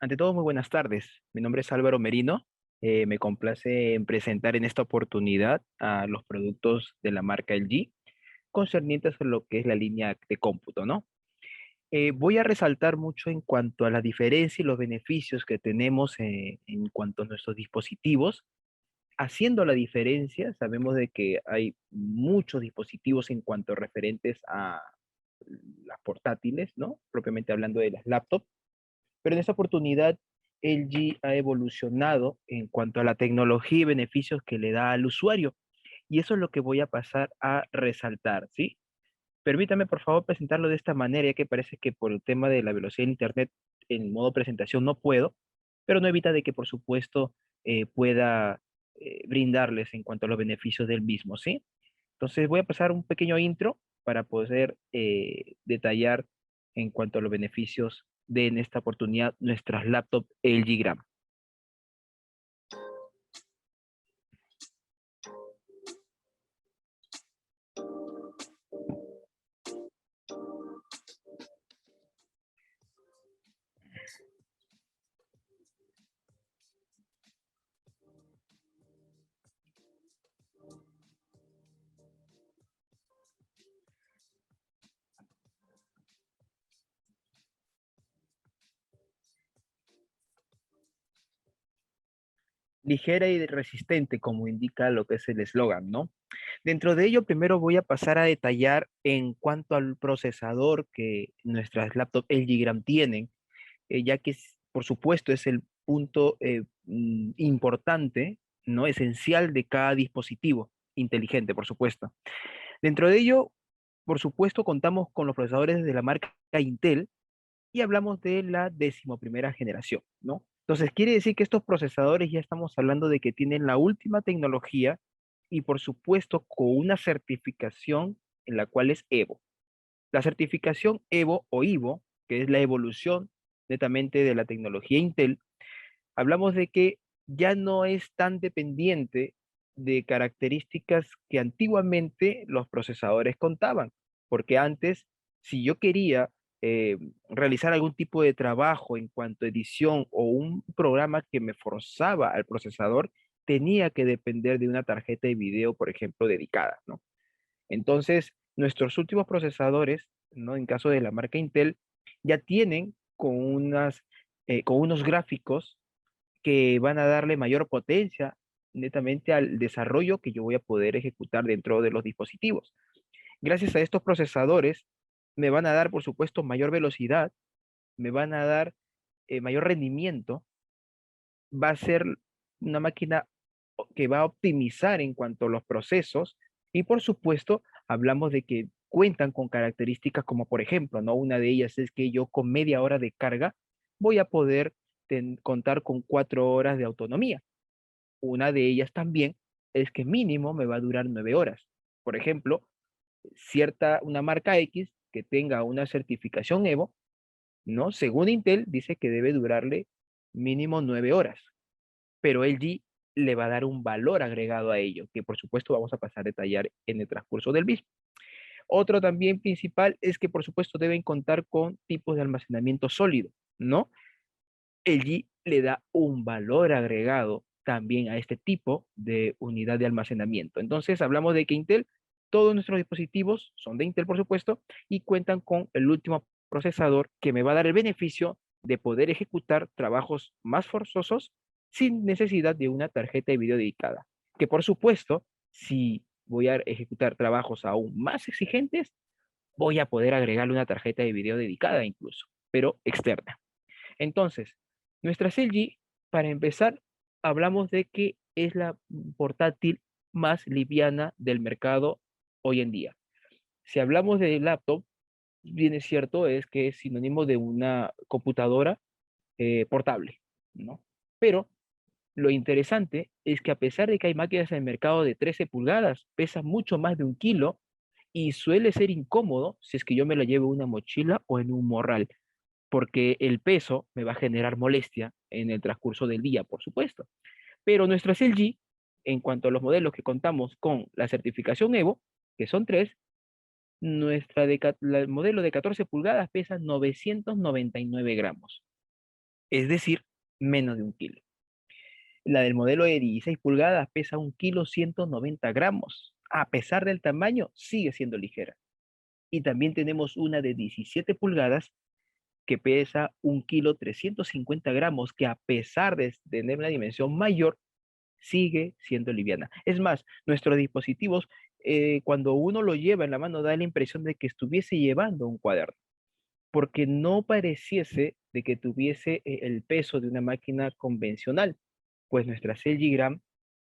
Ante todo, muy buenas tardes. Mi nombre es Álvaro Merino. Me complace en presentar en esta oportunidad a los productos de la marca LG concernientes a lo que es la línea de cómputo, ¿no? Voy a resaltar mucho en cuanto a la diferencia y los beneficios que tenemos en cuanto a nuestros dispositivos. Haciendo la diferencia, sabemos de que hay muchos dispositivos en cuanto referentes a las portátiles, ¿no? Propiamente hablando de las laptops, pero en esta oportunidad, LG ha evolucionado en cuanto a la tecnología y beneficios que le da al usuario. Y eso es lo que voy a pasar a resaltar, ¿sí? Permítame, por favor, presentarlo de esta manera, ya que parece que por el tema de la velocidad de Internet en modo presentación no puedo, pero no evita de que, por supuesto, pueda brindarles en cuanto a los beneficios del mismo, ¿sí? Entonces voy a pasar un pequeño intro para poder detallar en cuanto a los beneficios de en esta oportunidad nuestras laptops LG Gram. Ligera y resistente, como indica lo que es el eslogan, ¿no? Dentro de ello, primero voy a pasar a detallar en cuanto al procesador que nuestras laptops LG Gram tienen, ya que, por supuesto, es el punto importante, ¿no? Esencial de cada dispositivo inteligente, por supuesto. Dentro de ello, por supuesto, contamos con los procesadores de la marca Intel y hablamos de la 11ª generación, ¿no? Entonces, quiere decir que estos procesadores ya estamos hablando de que tienen la última tecnología y, por supuesto, con una certificación en la cual es Evo. La certificación Evo o Ivo, que es la evolución netamente de la tecnología Intel, hablamos de que ya no es tan dependiente de características que antiguamente los procesadores contaban, porque antes, si yo quería realizar algún tipo de trabajo en cuanto a edición o un programa que me forzaba al procesador, tenía que depender de una tarjeta de video, por ejemplo, dedicada, ¿no? Entonces, nuestros últimos procesadores, ¿no? En caso de la marca Intel, ya tienen con unos gráficos que van a darle mayor potencia netamente al desarrollo que yo voy a poder ejecutar dentro de los dispositivos. Gracias a estos procesadores, me van a dar, por supuesto, mayor velocidad, me van a dar mayor rendimiento, va a ser una máquina que va a optimizar en cuanto a los procesos y, por supuesto, hablamos de que cuentan con características como, por ejemplo, ¿no? Una de ellas es que yo con media hora de carga voy a poder contar con 4 horas de autonomía. Una de ellas también es que mínimo me va a durar 9 horas. Por ejemplo, una marca X que tenga una certificación Evo, ¿no? Según Intel, dice que debe durarle mínimo 9 horas, pero LG le va a dar un valor agregado a ello, que por supuesto vamos a pasar a detallar en el transcurso del mismo. Otro también principal es que por supuesto deben contar con tipos de almacenamiento sólido, ¿no? LG le da un valor agregado también a este tipo de unidad de almacenamiento. Entonces, hablamos de que Intel, todos nuestros dispositivos son de Intel, por supuesto, y cuentan con el último procesador que me va a dar el beneficio de poder ejecutar trabajos más forzosos sin necesidad de una tarjeta de video dedicada. Que por supuesto, si voy a ejecutar trabajos aún más exigentes, voy a poder agregarle una tarjeta de video dedicada incluso, pero externa. Entonces, nuestra LG, para empezar, hablamos de que es la portátil más liviana del mercado hoy en día. Si hablamos de laptop, bien es cierto, es que es sinónimo de una computadora portable, ¿no? Pero lo interesante es que a pesar de que hay máquinas en el mercado de 13 pulgadas, pesa mucho más de 1 kilo y suele ser incómodo si es que yo me la llevo en una mochila o en un morral porque el peso me va a generar molestia en el transcurso del día, por supuesto. Pero nuestras LG, en cuanto a los modelos que contamos con la certificación Evo, que son tres, el modelo de 14 pulgadas pesa 999 gramos. es decir, menos de 1 kilo. La del modelo de 16 pulgadas pesa 1 kilo 190 gramos. A pesar del tamaño, sigue siendo ligera. Y también tenemos una de 17 pulgadas que pesa 1 kilo 350 gramos, que a pesar de tener una dimensión mayor, sigue siendo liviana. Es más, nuestros dispositivos, cuando uno lo lleva en la mano, da la impresión de que estuviese llevando un cuaderno, porque no pareciese de que tuviese el peso de una máquina convencional, pues nuestras LG Gram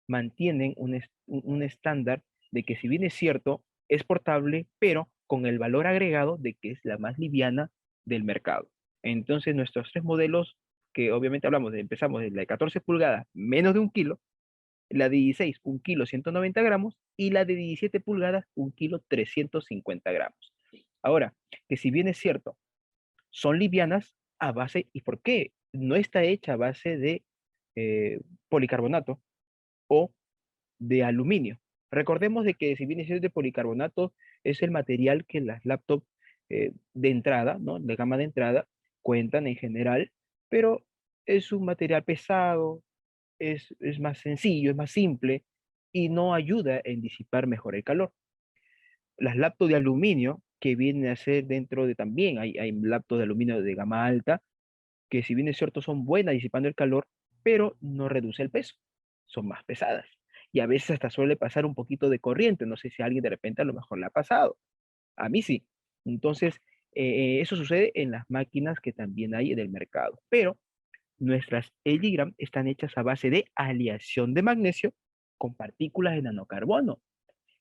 mantienen un estándar de que si bien es cierto, es portable, pero con el valor agregado de que es la más liviana del mercado. Entonces, nuestros tres modelos, que obviamente empezamos de la de 14 pulgadas, menos de 1 kilo, la de 16, 1 kilo 190 gramos, y la de 17 pulgadas, 1 kilo 350 gramos. Ahora, que si bien es cierto, son livianas a base, ¿y por qué? No está hecha a base de policarbonato o de aluminio. Recordemos de que si bien es de policarbonato, es el material que las laptops de entrada, ¿no? De gama de entrada, cuentan en general, pero es un material pesado, es más sencillo, es más simple y no ayuda en disipar mejor el calor. Las laptops de aluminio, que vienen a ser dentro de también, hay laptops de aluminio de gama alta, que si bien es cierto son buenas disipando el calor, pero no reduce el peso, son más pesadas. Y a veces hasta suele pasar un poquito de corriente, no sé si a alguien de repente a lo mejor le ha pasado, a mí sí. Entonces, eso sucede en las máquinas que también hay en el mercado, pero nuestras Eligram están hechas a base de aleación de magnesio con partículas de nanocarbono.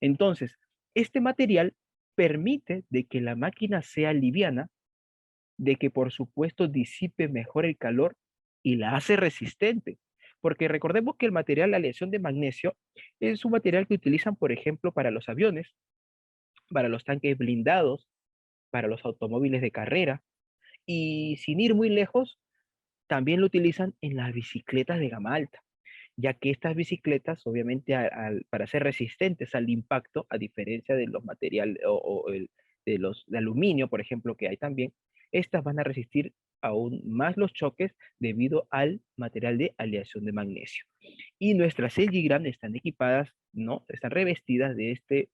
Entonces, este material permite de que la máquina sea liviana, de que por supuesto disipe mejor el calor y la hace resistente. Porque recordemos que el material, la aleación de magnesio, es un material que utilizan, por ejemplo, para los aviones, para los tanques blindados, para los automóviles de carrera, y sin ir muy lejos, también lo utilizan en las bicicletas de gama alta, ya que estas bicicletas, obviamente, para ser resistentes al impacto, a diferencia de los materiales de los de aluminio, por ejemplo, que hay también, estas van a resistir aún más los choques debido al material de aleación de magnesio. Y nuestras Gram están equipadas, ¿no? Están revestidas de este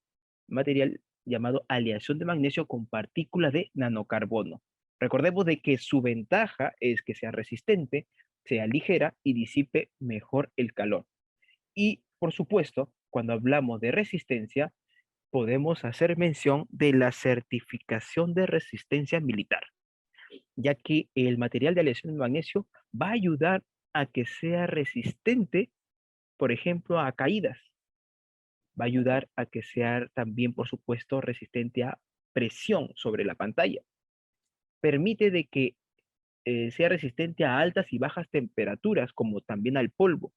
material llamado aleación de magnesio con partículas de nanocarbono. Recordemos de que su ventaja es que sea resistente, sea ligera y disipe mejor el calor. Y, por supuesto, cuando hablamos de resistencia, podemos hacer mención de la certificación de resistencia militar, ya que el material de aleación de magnesio va a ayudar a que sea resistente, por ejemplo, a caídas. Va a ayudar a que sea también, por supuesto, resistente a presión sobre la pantalla. Permite de que sea resistente a altas y bajas temperaturas, como también al polvo.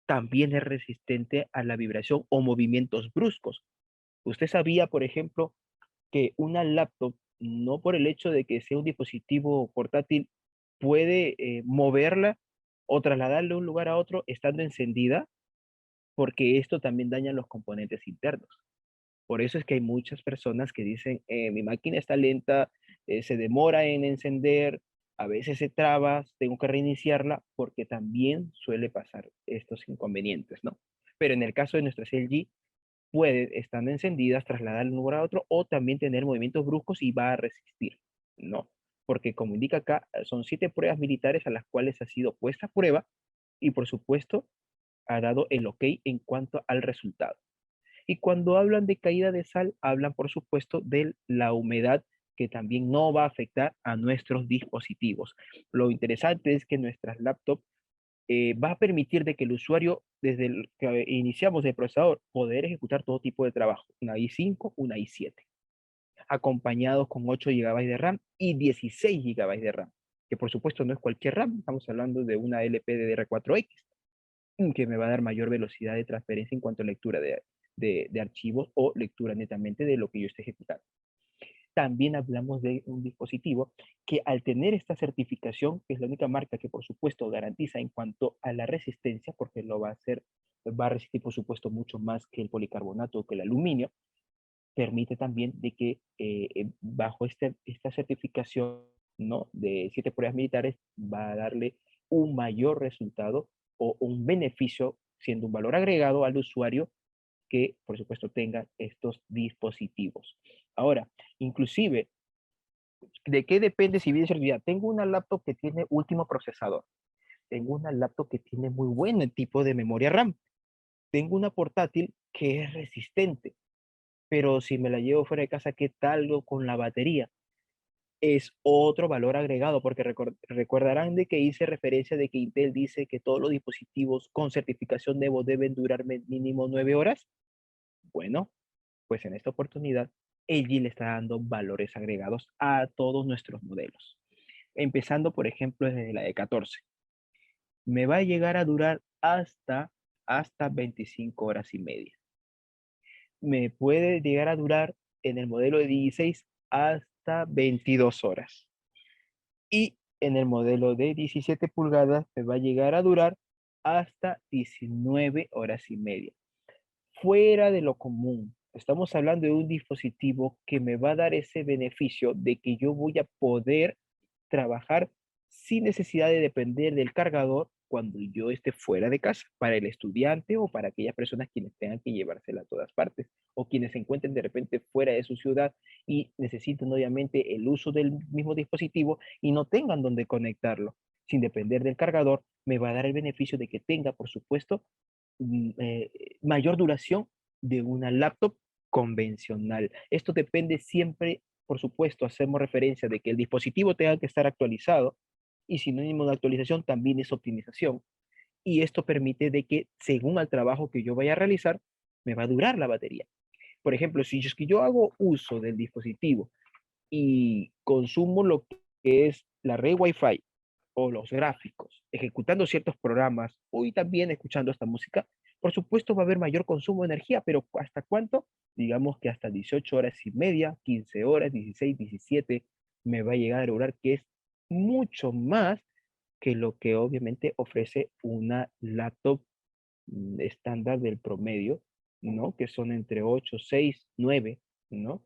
También es resistente a la vibración o movimientos bruscos. ¿Usted sabía, por ejemplo, que una laptop, no por el hecho de que sea un dispositivo portátil, puede moverla o trasladarla de un lugar a otro estando encendida? Porque esto también daña los componentes internos. Por eso es que hay muchas personas que dicen, mi máquina está lenta, se demora en encender, a veces se traba, tengo que reiniciarla, porque también suele pasar estos inconvenientes, ¿no? Pero en el caso de nuestras LG, puede, estando encendidas, trasladar de un lugar a otro o también tener movimientos bruscos y va a resistir, ¿no? Porque como indica acá, son 7 pruebas militares a las cuales ha sido puesta a prueba y por supuesto ha dado el ok en cuanto al resultado. Y cuando hablan de caída de sal, hablan por supuesto de la humedad que también no va a afectar a nuestros dispositivos. Lo interesante es que nuestras laptops va a permitir de que el usuario, desde el que iniciamos el procesador, poder ejecutar todo tipo de trabajo, una i5, una i7, acompañados con 8 GB de RAM y 16 GB de RAM, que por supuesto no es cualquier RAM, estamos hablando de una LPDDR4X, que me va a dar mayor velocidad de transferencia en cuanto a lectura de archivos o lectura netamente de lo que yo esté ejecutando. También hablamos de un dispositivo que al tener esta certificación, que es la única marca que por supuesto garantiza en cuanto a la resistencia, porque lo va a hacer, va a resistir por supuesto mucho más que el policarbonato o que el aluminio, permite también de que bajo esta certificación ¿no? De 7 pruebas militares va a darle un mayor resultado o un beneficio, siendo un valor agregado al usuario que, por supuesto, tenga estos dispositivos. Ahora, inclusive, ¿de qué depende si bien serviría? Tengo una laptop que tiene último procesador. Tengo una laptop que tiene muy buen tipo de memoria RAM. Tengo una portátil que es resistente, pero si me la llevo fuera de casa, ¿qué tal con la batería? Es otro valor agregado, porque recordarán de que hice referencia de que Intel dice que todos los dispositivos con certificación Evo deben durar mínimo 9 horas. Bueno, pues en esta oportunidad, LG le está dando valores agregados a todos nuestros modelos. Empezando, por ejemplo, desde la de 14. Me va a llegar a durar hasta 25 horas y media. Me puede llegar a durar en el modelo de 16 hasta 22 horas. Y en el modelo de 17 pulgadas me va a llegar a durar hasta 19 horas y media. Fuera de lo común. Estamos hablando de un dispositivo que me va a dar ese beneficio de que yo voy a poder trabajar sin necesidad de depender del cargador cuando yo esté fuera de casa, para el estudiante o para aquellas personas quienes tengan que llevársela a todas partes, o quienes se encuentren de repente fuera de su ciudad y necesiten obviamente el uso del mismo dispositivo y no tengan donde conectarlo. Sin depender del cargador, me va a dar el beneficio de que tenga, por supuesto, mayor duración de una laptop convencional. Esto depende siempre, por supuesto, hacemos referencia de que el dispositivo tenga que estar actualizado y sinónimo de actualización también es optimización. Y esto permite de que según el trabajo que yo vaya a realizar, me va a durar la batería. Por ejemplo, si es que yo hago uso del dispositivo y consumo lo que es la red Wi-Fi o los gráficos, ejecutando ciertos programas o y también escuchando esta música, por supuesto va a haber mayor consumo de energía, pero ¿hasta cuánto? Digamos que hasta 18 horas y media, 15 horas, 16, 17, me va a llegar a durar, que es mucho más que lo que obviamente ofrece una laptop estándar del promedio, ¿no? Que son entre 8 6 9, ¿no?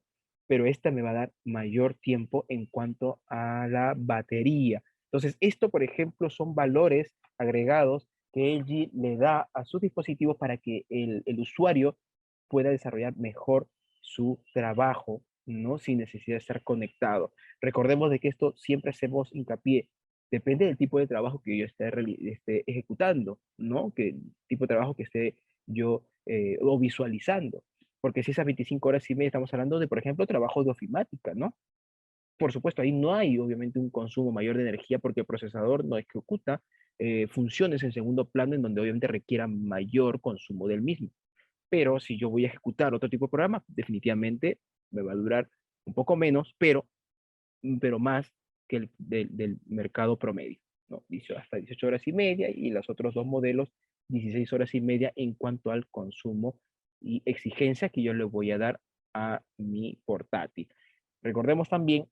Pero esta me va a dar mayor tiempo en cuanto a la batería. Entonces, esto, por ejemplo, son valores agregados que LG le da a sus dispositivos para que el usuario pueda desarrollar mejor su trabajo, ¿no? Sin necesidad de estar conectado. Recordemos de que esto siempre hacemos hincapié. Depende del tipo de trabajo que yo esté ejecutando, ¿no? Que tipo de trabajo que esté yo o visualizando. Porque si esas 25 horas y media estamos hablando de, por ejemplo, trabajo de ofimática, ¿no? Por supuesto, ahí no hay obviamente un consumo mayor de energía porque el procesador no ejecuta funciones en segundo plano en donde obviamente requiera mayor consumo del mismo. Pero si yo voy a ejecutar otro tipo de programa, definitivamente me va a durar un poco menos, pero más que el del mercado promedio, ¿no? Hasta 18 horas y media y los otros dos modelos 16 horas y media en cuanto al consumo y exigencia que yo le voy a dar a mi portátil. Recordemos también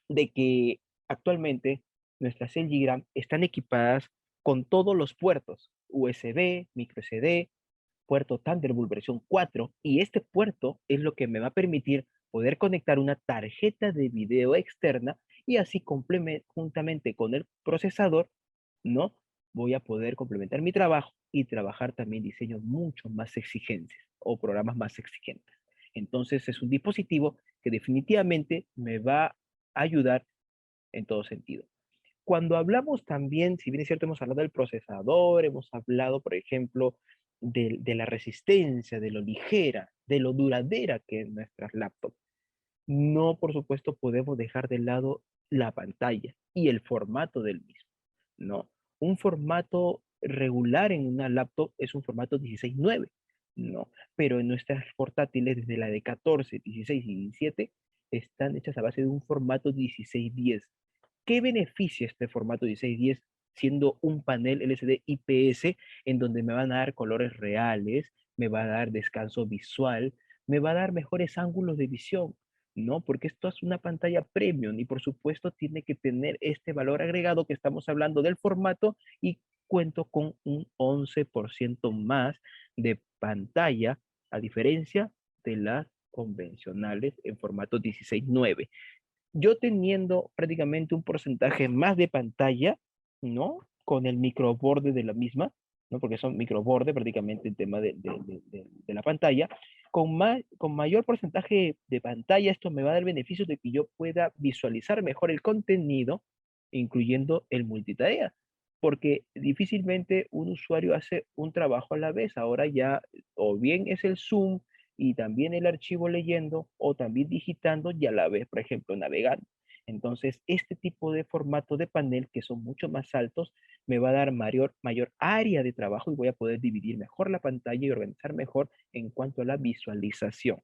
de que actualmente nuestras LG Gram están equipadas con todos los puertos USB, micro SD, puerto Thunderbolt versión 4 y este puerto es lo que me va a permitir poder conectar una tarjeta de video externa y así juntamente con el procesador, ¿no? Voy a poder complementar mi trabajo y trabajar también diseños mucho más exigentes o programas más exigentes. Entonces es un dispositivo que definitivamente me va a ayudar en todo sentido. Cuando hablamos también, si bien es cierto, hemos hablado del procesador, hemos hablado, por ejemplo, de la resistencia, de lo ligera, de lo duradera que es nuestras laptops. No, por supuesto, podemos dejar de lado la pantalla y el formato del mismo, ¿no? Un formato regular en una laptop es un formato 16:9, ¿no? Pero en nuestras portátiles, desde la de 14, 16 y 17, están hechas a base de un formato 16:10. ¿Qué beneficia este formato 16:10 siendo un panel LCD IPS en donde me van a dar colores reales, me va a dar descanso visual, me va a dar mejores ángulos de visión? No, porque esto es una pantalla premium y por supuesto tiene que tener este valor agregado que estamos hablando del formato y cuento con un 11% más de pantalla a diferencia de las convencionales en formato 16:9. yo teniendo prácticamente un porcentaje más de pantalla, ¿no? Con el microborde de la misma, ¿no? Porque son microborde prácticamente el tema de la pantalla, con mayor porcentaje de pantalla, esto me va a dar el beneficio de que yo pueda visualizar mejor el contenido, incluyendo el multitarea, porque difícilmente un usuario hace un trabajo a la vez. Ahora ya, o bien es el zoom, y también el archivo leyendo o también digitando y a la vez, por ejemplo, navegando. Entonces, este tipo de formato de panel, que son mucho más altos, me va a dar mayor área de trabajo y voy a poder dividir mejor la pantalla y organizar mejor en cuanto a la visualización,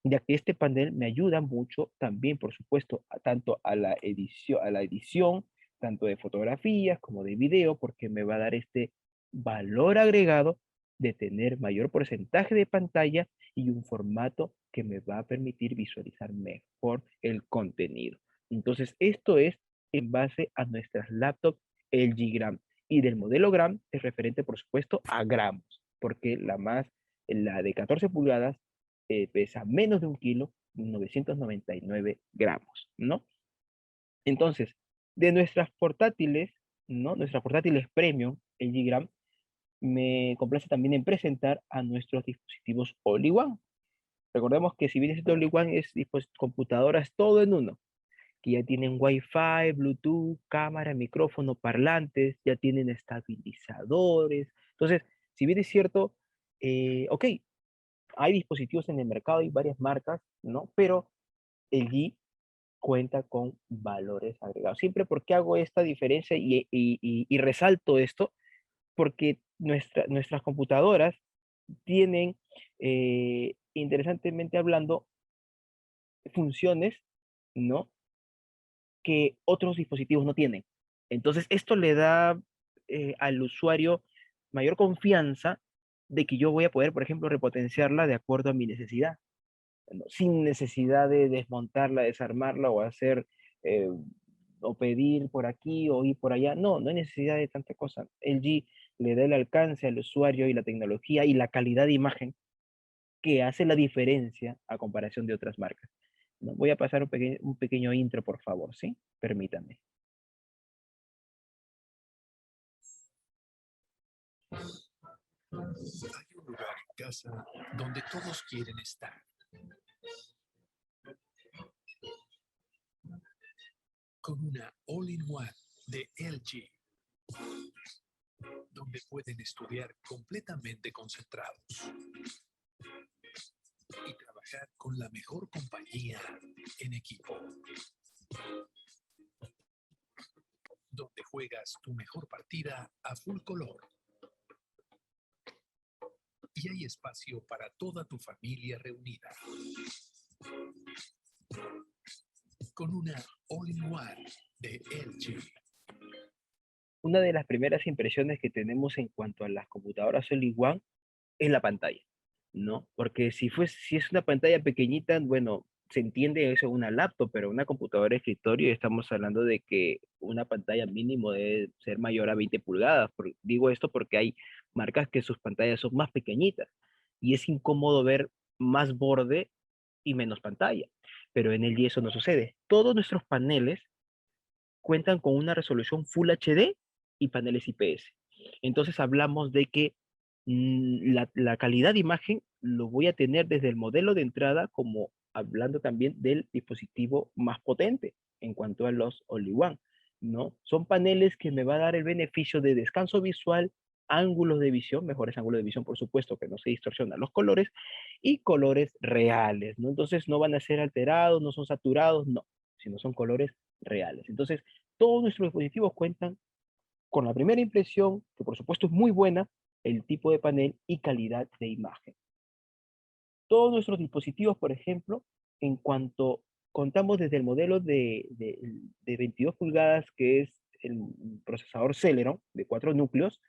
ya que este panel me ayuda mucho también, por supuesto, tanto a la edición, tanto de fotografías como de video, porque me va a dar este valor agregado de tener mayor porcentaje de pantalla y un formato que me va a permitir visualizar mejor el contenido. Entonces, esto es en base a nuestras laptops LG Gram. Y del modelo Gram es referente, por supuesto, a gramos, porque la de 14 pulgadas, pesa menos de un kilo, 999 gramos, ¿no? Entonces, de nuestras portátiles, ¿no? Nuestras portátiles premium, LG Gram, me complace también en presentar a nuestros dispositivos All-in-One. Recordemos que si bien es All-in-One es computadoras todo en uno, que ya tienen Wi-Fi, Bluetooth, cámara, micrófono, parlantes, ya tienen estabilizadores. Entonces, si bien es cierto, ok, hay dispositivos en el mercado, hay varias marcas, ¿no? Pero el G cuenta con valores agregados. Siempre porque hago esta diferencia y resalto esto, porque nuestras computadoras tienen, interesantemente hablando, funciones, ¿no? Que otros dispositivos no tienen. Entonces, esto le da al usuario mayor confianza de que yo voy a poder, por ejemplo, repotenciarla de acuerdo a mi necesidad, ¿no? Sin necesidad de desmontarla, desarmarla o hacer eh, o pedir por aquí o ir por allá. No, no hay necesidad de tanta cosa. LG le da el alcance al usuario y la tecnología y la calidad de imagen que hace la diferencia a comparación de otras marcas. ¿No? Voy a pasar un pequeño intro, por favor, ¿sí? Permítame. Hay un lugar en casa donde todos quieren estar. Con una All-in-One de LG, donde pueden estudiar completamente concentrados y trabajar con la mejor compañía en equipo. Donde juegas tu mejor partida a full color. Y hay espacio para toda tu familia reunida. Con una All-in-One de LG. Una de las primeras impresiones que tenemos en cuanto a las computadoras All-in-One es la pantalla, ¿no? Porque si es una pantalla pequeñita, bueno, se entiende eso en una laptop, pero una computadora de escritorio estamos hablando de que una pantalla mínimo debe ser mayor a 20 pulgadas. Digo esto porque hay marcas que sus pantallas son más pequeñitas y es incómodo ver más borde y menos pantalla. Pero en el día eso no sucede. Todos nuestros paneles cuentan con una resolución Full HD y paneles IPS. Entonces hablamos de que la calidad de imagen lo voy a tener desde el modelo de entrada, como hablando también del dispositivo más potente en cuanto a los All-in-One, ¿no? Son paneles que me va a dar el beneficio de descanso visual, ángulos de visión, mejores ángulos de visión, por supuesto, que no se distorsionan los colores, y colores reales, ¿no? Entonces no van a ser alterados, no son saturados, no, sino son colores reales. Entonces, todos nuestros dispositivos cuentan con la primera impresión, que por supuesto es muy buena, el tipo de panel y calidad de imagen. Todos nuestros dispositivos, por ejemplo, en cuanto contamos desde el modelo de 22 pulgadas, que es el procesador Celeron de 4 núcleos,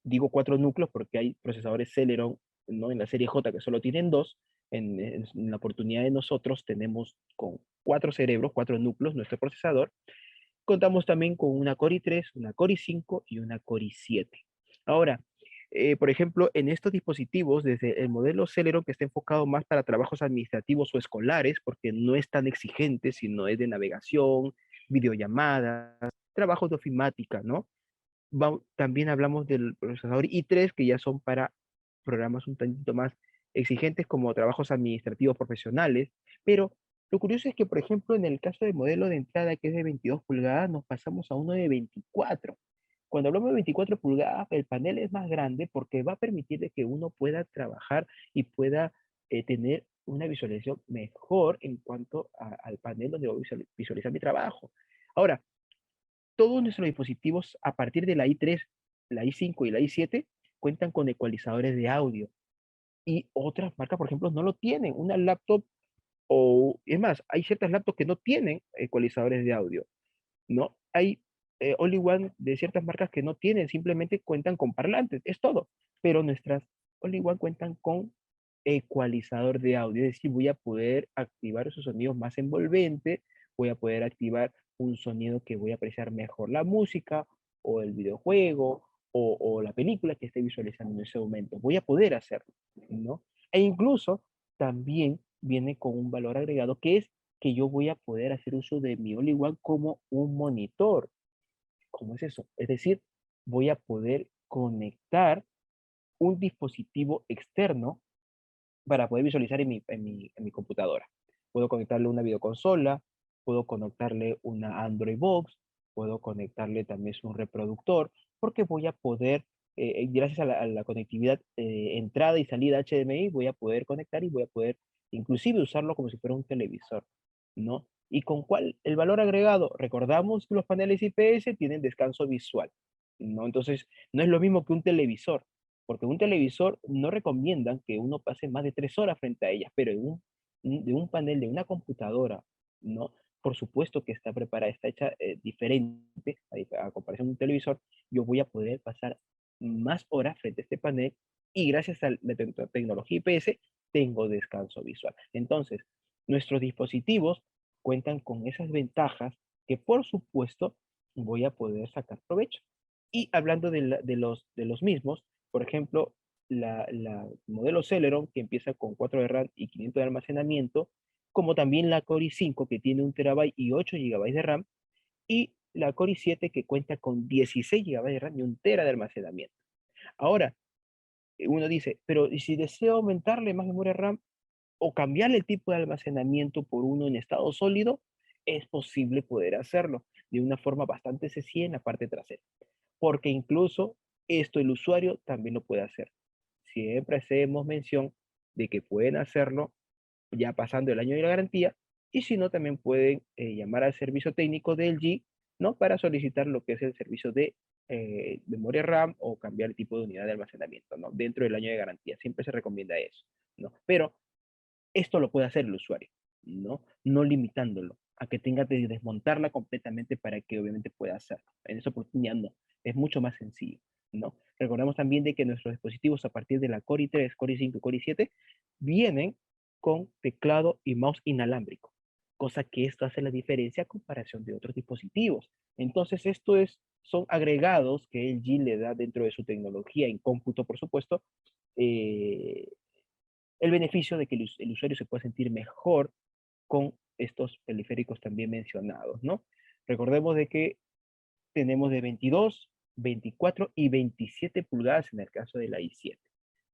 digo 4 núcleos porque hay procesadores Celeron, ¿no? En la serie J que solo tienen 2, en la oportunidad de nosotros tenemos con 4 cerebros, 4 núcleos nuestro procesador. Contamos también con una Core i3, una Core i5 y una Core i7. Ahora, Por ejemplo, en estos dispositivos, desde el modelo Celeron, que está enfocado más para trabajos administrativos o escolares, porque no es tan exigente, sino es de navegación, videollamadas, trabajos de ofimática, ¿no? También hablamos del procesador i3, que ya son para programas un tantito más exigentes como trabajos administrativos profesionales, pero lo curioso es que, por ejemplo, en el caso del modelo de entrada, que es de 22 pulgadas, nos pasamos a uno de 24. Cuando hablamos de 24 pulgadas, el panel es más grande porque va a permitir de que uno pueda trabajar y pueda tener una visualización mejor en cuanto al panel donde voy a visualizar mi trabajo. Ahora, todos nuestros dispositivos a partir de la i3, la i5 y la i7 cuentan con ecualizadores de audio y otras marcas, por ejemplo, no lo tienen. Una laptop o, es más, hay ciertas laptops que no tienen ecualizadores de audio, ¿no? Hay All-in-One de ciertas marcas que no tienen, simplemente cuentan con parlantes, es todo. Pero nuestras All-in-One cuentan con ecualizador de audio, es decir, voy a poder activar esos sonidos más envolventes, voy a poder activar un sonido que voy a apreciar mejor la música o el videojuego o la película que esté visualizando en ese momento. Voy a poder hacerlo, ¿no? E incluso también viene con un valor agregado que es que yo voy a poder hacer uso de mi All-in-One como un monitor. ¿Cómo es eso? Es decir, voy a poder conectar un dispositivo externo para poder visualizar en mi computadora. Puedo conectarle una videoconsola, puedo conectarle una Android Box, puedo conectarle también un reproductor, porque voy a poder, gracias a la conectividad entrada y salida HDMI, voy a poder conectar y voy a poder inclusive usarlo como si fuera un televisor, ¿no? ¿Y con cuál? El valor agregado. Recordamos que los paneles IPS tienen descanso visual, ¿no? Entonces, no es lo mismo que un televisor porque un televisor no recomiendan que uno pase más de 3 horas frente a ellas, pero de un panel de una computadora, ¿no? Por supuesto que está preparada, está hecha diferente a comparación de un televisor, yo voy a poder pasar más horas frente a este panel y gracias a la tecnología IPS tengo descanso visual. Entonces, nuestros dispositivos cuentan con esas ventajas que por supuesto voy a poder sacar provecho. Y hablando de los mismos, por ejemplo, la modelo Celeron, que empieza con 4 de RAM y 500 de almacenamiento, como también la Core i5, que tiene 1 TB y 8 GB de RAM, y la Core i7, que cuenta con 16 GB de RAM y 1 TB de almacenamiento. Ahora, uno dice, pero ¿y si deseo aumentarle más memoria RAM o cambiarle el tipo de almacenamiento por uno en estado sólido? Es posible poder hacerlo de una forma bastante sencilla en la parte trasera, porque incluso esto el usuario también lo puede hacer. Siempre hacemos mención de que pueden hacerlo ya pasando el año de la garantía, y si no, también pueden llamar al servicio técnico de LG, ¿no? Para solicitar lo que es el servicio de memoria RAM o cambiar el tipo de unidad de almacenamiento, ¿no? Dentro del año de garantía. Siempre se recomienda eso, ¿no? Pero esto lo puede hacer el usuario, ¿no? No limitándolo a que tenga que desmontarla completamente para que obviamente pueda hacerlo. En esa oportunidad no, es mucho más sencillo, ¿no? Recordemos también de que nuestros dispositivos a partir de la Core i3, Core i5 y Core i7 vienen con teclado y mouse inalámbrico, cosa que esto hace la diferencia a comparación de otros dispositivos. Entonces, son agregados que LG le da dentro de su tecnología en cómputo, por supuesto, eh, el beneficio de que el usuario se pueda sentir mejor con estos periféricos también mencionados, ¿no? Recordemos de que tenemos de 22, 24 y 27 pulgadas en el caso de la i7,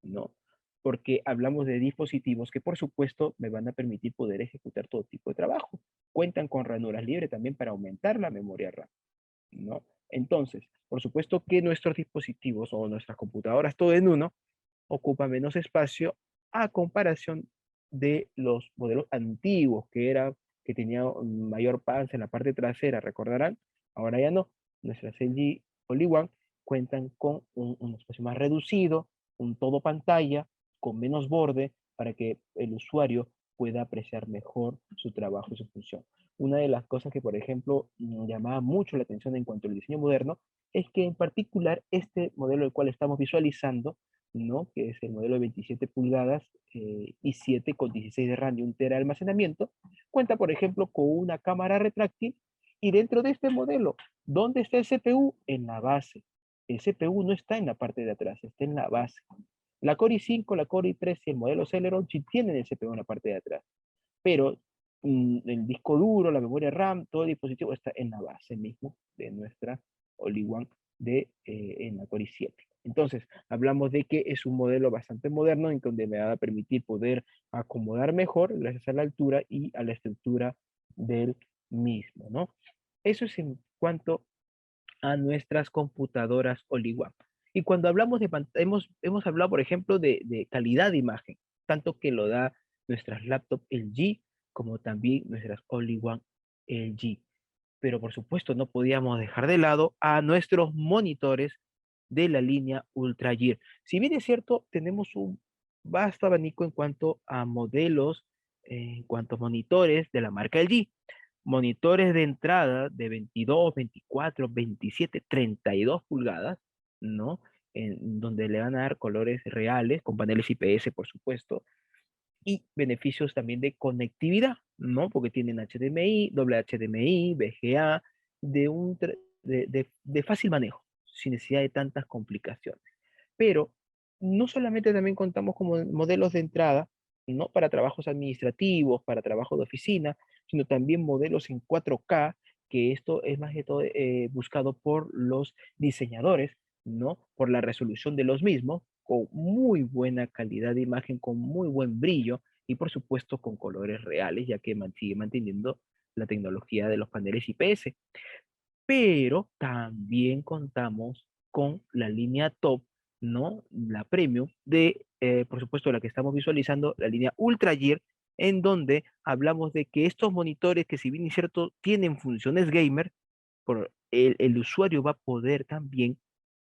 ¿no? Porque hablamos de dispositivos que por supuesto me van a permitir poder ejecutar todo tipo de trabajo. Cuentan con ranuras libres también para aumentar la memoria RAM, ¿no? Entonces, por supuesto que nuestros dispositivos o nuestras computadoras todo en uno ocupa menos espacio a comparación de los modelos antiguos que tenía un mayor panza en la parte trasera, recordarán, ahora ya no. Nuestras LG All-in-One cuentan con un espacio más reducido, un todo pantalla, con menos borde, para que el usuario pueda apreciar mejor su trabajo y su función. Una de las cosas que, por ejemplo, llamaba mucho la atención en cuanto al diseño moderno, es que en particular este modelo el cual estamos visualizando, ¿no? Que es el modelo de 27 pulgadas y 7 con 16 de RAM y 1 TB de almacenamiento, cuenta, por ejemplo, con una cámara retráctil y dentro de este modelo, ¿dónde está el CPU? En la base. El CPU no está en la parte de atrás, está en la base. La Core i5, la Core i3 y el modelo Celeron sí tienen el CPU en la parte de atrás, pero el disco duro, la memoria RAM, todo el dispositivo está en la base mismo de nuestra All-in-One en la Core i7. Entonces, hablamos de que es un modelo bastante moderno en donde me va a permitir poder acomodar mejor gracias a la altura y a la estructura del mismo, ¿no? Eso es en cuanto a nuestras computadoras All-in-One. Y cuando hablamos de hemos hablado, por ejemplo, de calidad de imagen, tanto que lo da nuestras laptops LG como también nuestras All-in-One LG. Pero por supuesto no podíamos dejar de lado a nuestros monitores de la línea Ultra Gear. Si bien es cierto, tenemos un vasto abanico en cuanto a modelos, en cuanto a monitores de la marca LG. Monitores de entrada de 22, 24, 27, 32 pulgadas, ¿no? En donde le van a dar colores reales, con paneles IPS, por supuesto, y beneficios también de conectividad, ¿no? Porque tienen HDMI, doble HDMI, VGA, de fácil manejo, sin necesidad de tantas complicaciones. Pero no solamente también contamos como modelos de entrada, ¿no? Para trabajos administrativos, para trabajo de oficina, sino también modelos en 4K, que esto es más que todo buscado por los diseñadores, ¿no? Por la resolución de los mismos, con muy buena calidad de imagen, con muy buen brillo y por supuesto con colores reales, ya que sigue manteniendo la tecnología de los paneles IPS. Pero también contamos con la línea top, ¿no? La premium de, por supuesto, la que estamos visualizando, la línea Ultra Gear, en donde hablamos de que estos monitores, que si bien es cierto, tienen funciones gamer, el usuario va a poder también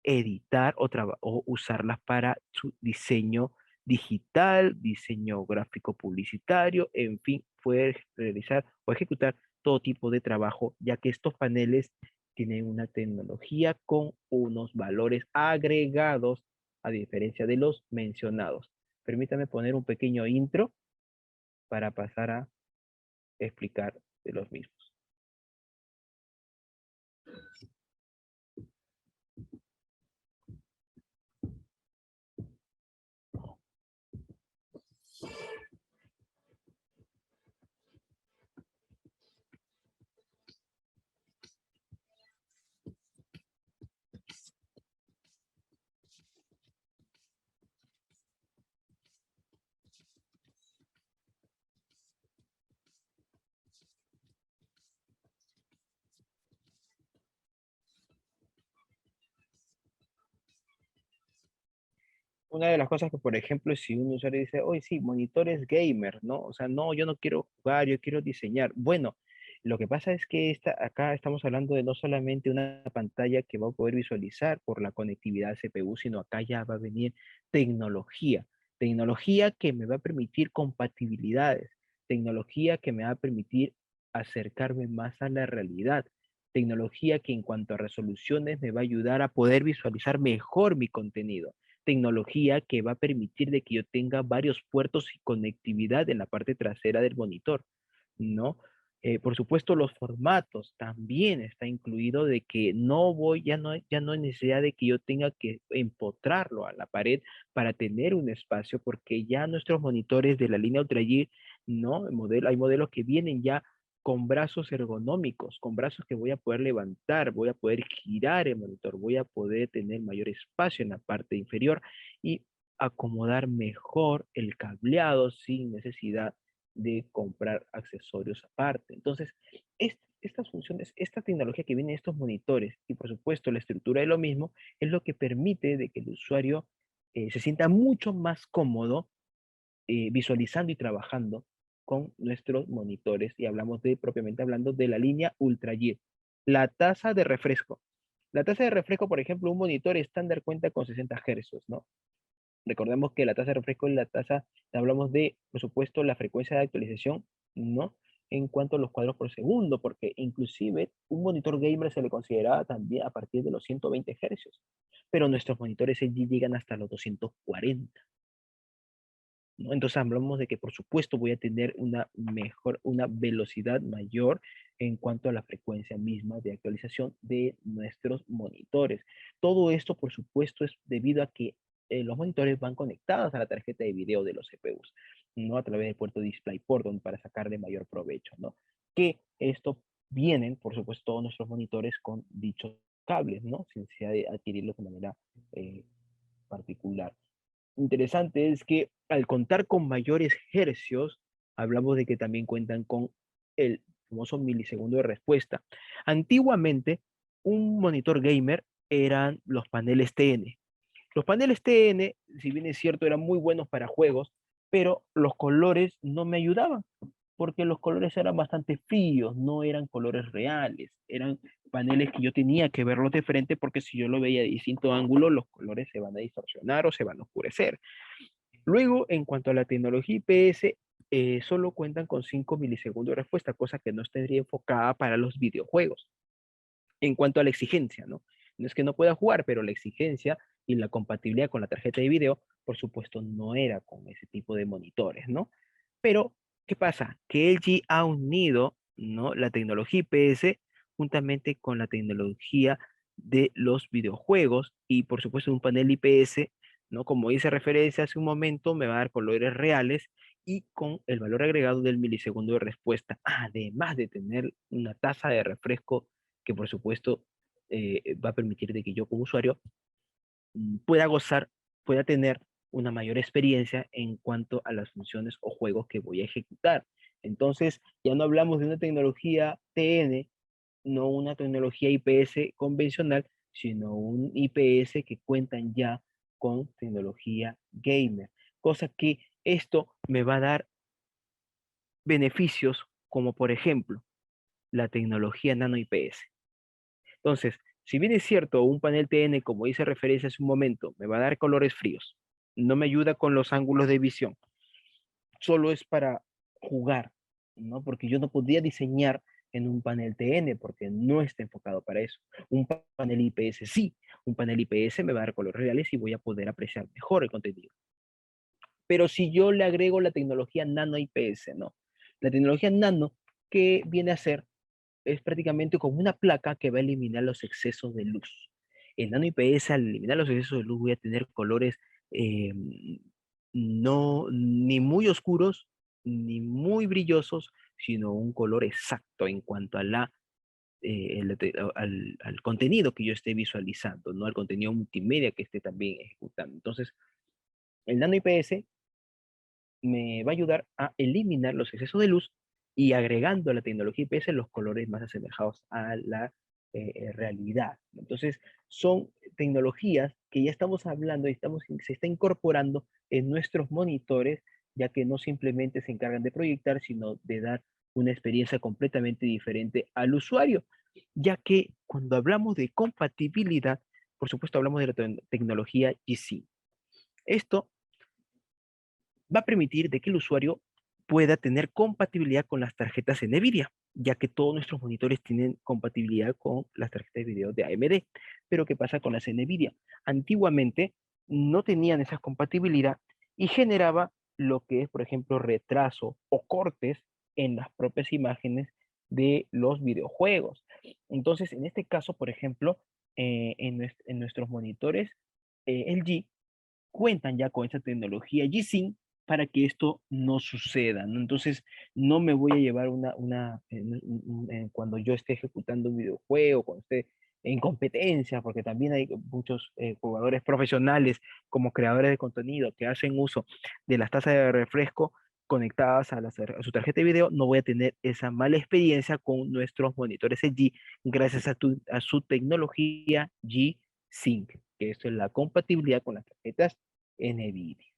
editar o usarlas para su diseño digital, diseño gráfico publicitario, en fin, poder realizar o ejecutar todo tipo de trabajo, ya que estos paneles tienen una tecnología con unos valores agregados a diferencia de los mencionados. Permítame poner un pequeño intro para pasar a explicar de los mismos. Una de las cosas que, por ejemplo, si un usuario dice, oye, sí, monitores gamer, ¿no? O sea, no, yo no quiero jugar, yo quiero diseñar. Bueno, lo que pasa es que acá estamos hablando de no solamente una pantalla que va a poder visualizar por la conectividad CPU, sino acá ya va a venir tecnología. Tecnología que me va a permitir compatibilidades. Tecnología que me va a permitir acercarme más a la realidad. Tecnología que en cuanto a resoluciones me va a ayudar a poder visualizar mejor mi contenido. Tecnología que va a permitir de que yo tenga varios puertos y conectividad en la parte trasera del monitor, ¿no? Por supuesto, los formatos también está incluido de que ya no hay necesidad de que yo tenga que empotrarlo a la pared para tener un espacio, porque ya nuestros monitores de la línea Ultra Gear, ¿no? Hay modelos que vienen ya con brazos ergonómicos, con brazos que voy a poder levantar, voy a poder girar el monitor, voy a poder tener mayor espacio en la parte inferior y acomodar mejor el cableado sin necesidad de comprar accesorios aparte. Entonces, estas funciones, esta tecnología que viene en estos monitores y por supuesto la estructura de lo mismo es lo que permite de que el usuario se sienta mucho más cómodo visualizando y trabajando con nuestros monitores y hablamos de, propiamente hablando, de la línea Ultra Gear. La tasa de refresco. La tasa de refresco, por ejemplo, un monitor estándar cuenta con 60 Hz, ¿no? Recordemos que la tasa de refresco es la tasa, hablamos de, por supuesto, la frecuencia de actualización, ¿no? En cuanto a los cuadros por segundo, porque inclusive un monitor gamer se le consideraba también a partir de los 120 Hz, pero nuestros monitores LG llegan hasta los 240. ¿no? Entonces hablamos de que por supuesto voy a tener una velocidad mayor en cuanto a la frecuencia misma de actualización de nuestros monitores. Todo esto por supuesto es debido a que los monitores van conectados a la tarjeta de video de los CPUs, ¿no? A través del puerto DisplayPort para sacarle mayor provecho, ¿no? Que esto vienen, por supuesto, todos nuestros monitores con dichos cables, ¿no? Sin necesidad de adquirirlos de manera eh, particular. Interesante es que al contar con mayores hercios, hablamos de que también cuentan con el famoso milisegundo de respuesta. Antiguamente, un monitor gamer eran los paneles TN. Los paneles TN, si bien es cierto, eran muy buenos para juegos, pero los colores no me ayudaban, porque los colores eran bastante fríos, no eran colores reales, eran paneles que yo tenía que verlos de frente porque si yo lo veía de distinto ángulo, los colores se van a distorsionar o se van a oscurecer. Luego, en cuanto a la tecnología IPS, solo cuentan con 5 milisegundos de respuesta, cosa que no estaría enfocada para los videojuegos. En cuanto a la exigencia, ¿no? No es que no pueda jugar, pero la exigencia y la compatibilidad con la tarjeta de video, por supuesto, no era con ese tipo de monitores, ¿no? Pero, ¿qué pasa? Que LG ha unido, ¿no? La tecnología IPS juntamente con la tecnología de los videojuegos y, por supuesto, un panel IPS, ¿no? Como hice referencia hace un momento, me va a dar colores reales y con el valor agregado del milisegundo de respuesta, además de tener una tasa de refresco que por supuesto va a permitir de que yo como usuario pueda gozar, pueda tener una mayor experiencia en cuanto a las funciones o juegos que voy a ejecutar. Entonces, ya no hablamos de una tecnología TN, no una tecnología IPS convencional, sino un IPS que cuentan ya con tecnología gamer. Cosa que esto me va a dar beneficios como por ejemplo la tecnología nano IPS. Entonces, si bien es cierto, un panel TN, como hice referencia hace un momento, me va a dar colores fríos, no me ayuda con los ángulos de visión, solo es para jugar, ¿no? Porque yo no podría diseñar en un panel TN porque no está enfocado para eso. Un panel IPS sí, un panel IPS me va a dar colores reales y voy a poder apreciar mejor el contenido. Pero si yo le agrego la tecnología nano IPS, ¿no? La tecnología nano, ¿qué viene a ser? Es prácticamente como una placa que va a eliminar los excesos de luz. El nano IPS, al eliminar los excesos de luz, voy a tener colores eh, no ni muy oscuros ni muy brillosos, sino un color exacto en cuanto a al contenido que yo esté visualizando, ¿no? Al contenido multimedia que esté también ejecutando. Entonces, el nano IPS me va a ayudar a eliminar los excesos de luz y agregando a la tecnología IPS los colores más asemejados a la realidad. Entonces, son tecnologías que ya estamos hablando y se está incorporando en nuestros monitores, ya que no simplemente se encargan de proyectar, sino de dar una experiencia completamente diferente al usuario, ya que cuando hablamos de compatibilidad, por supuesto hablamos de la tecnología G-Sync. Esto va a permitir de que el usuario pueda tener compatibilidad con las tarjetas NVIDIA, ya que todos nuestros monitores tienen compatibilidad con las tarjetas de video de AMD. Pero ¿qué pasa con las NVIDIA? Antiguamente no tenían esa compatibilidad y generaba lo que es, por ejemplo, retraso o cortes en las propias imágenes de los videojuegos. Entonces, en este caso, por ejemplo, en nuestros monitores LG cuentan ya con esa tecnología G-Sync para que esto no suceda, ¿no? Entonces, no me voy a llevar cuando yo esté ejecutando un videojuego, cuando esté en competencia, porque también hay muchos jugadores profesionales como creadores de contenido que hacen uso de las tazas de refresco conectadas a su tarjeta de video, no voy a tener esa mala experiencia con nuestros monitores LG gracias a su tecnología G-Sync, que esto es la compatibilidad con las tarjetas NVIDIA.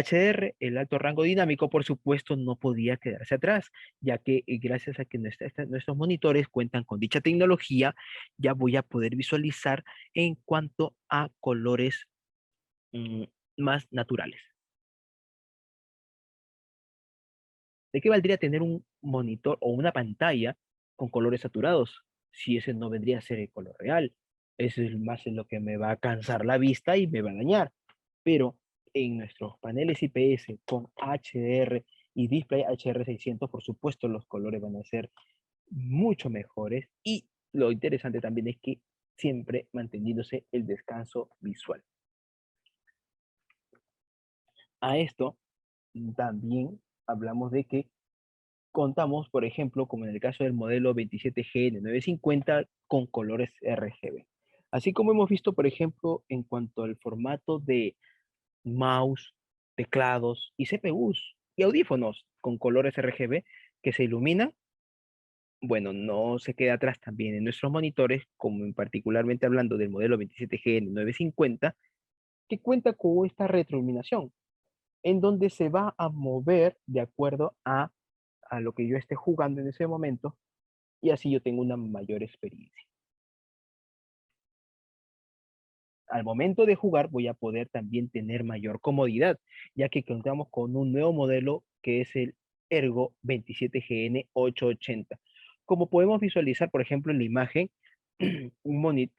HDR, el alto rango dinámico, por supuesto, no podía quedarse atrás, ya que gracias a que nuestros monitores cuentan con dicha tecnología, ya voy a poder visualizar en cuanto a colores mm, más naturales. ¿De qué valdría tener un monitor o una pantalla con colores saturados si ese no vendría a ser el color real? Eso es más en lo que me va a cansar la vista y me va a dañar. Pero en nuestros paneles IPS con HDR y display HR600, por supuesto, los colores van a ser mucho mejores y lo interesante también es que siempre manteniéndose el descanso visual. A esto también hablamos de que contamos, por ejemplo, como en el caso del modelo 27GN950 con colores RGB. Así como hemos visto, por ejemplo, en cuanto al formato de mouse, teclados y CPUs y audífonos con colores RGB que se iluminan, bueno, no se queda atrás también en nuestros monitores, como en particularmente hablando del modelo 27GN950, que cuenta con esta retroiluminación, en donde se va a mover de acuerdo a lo que yo esté jugando en ese momento y así yo tengo una mayor experiencia. Al momento de jugar voy a poder también tener mayor comodidad, ya que contamos con un nuevo modelo que es el Ergo 27GN880. Como podemos visualizar, por ejemplo, en la imagen,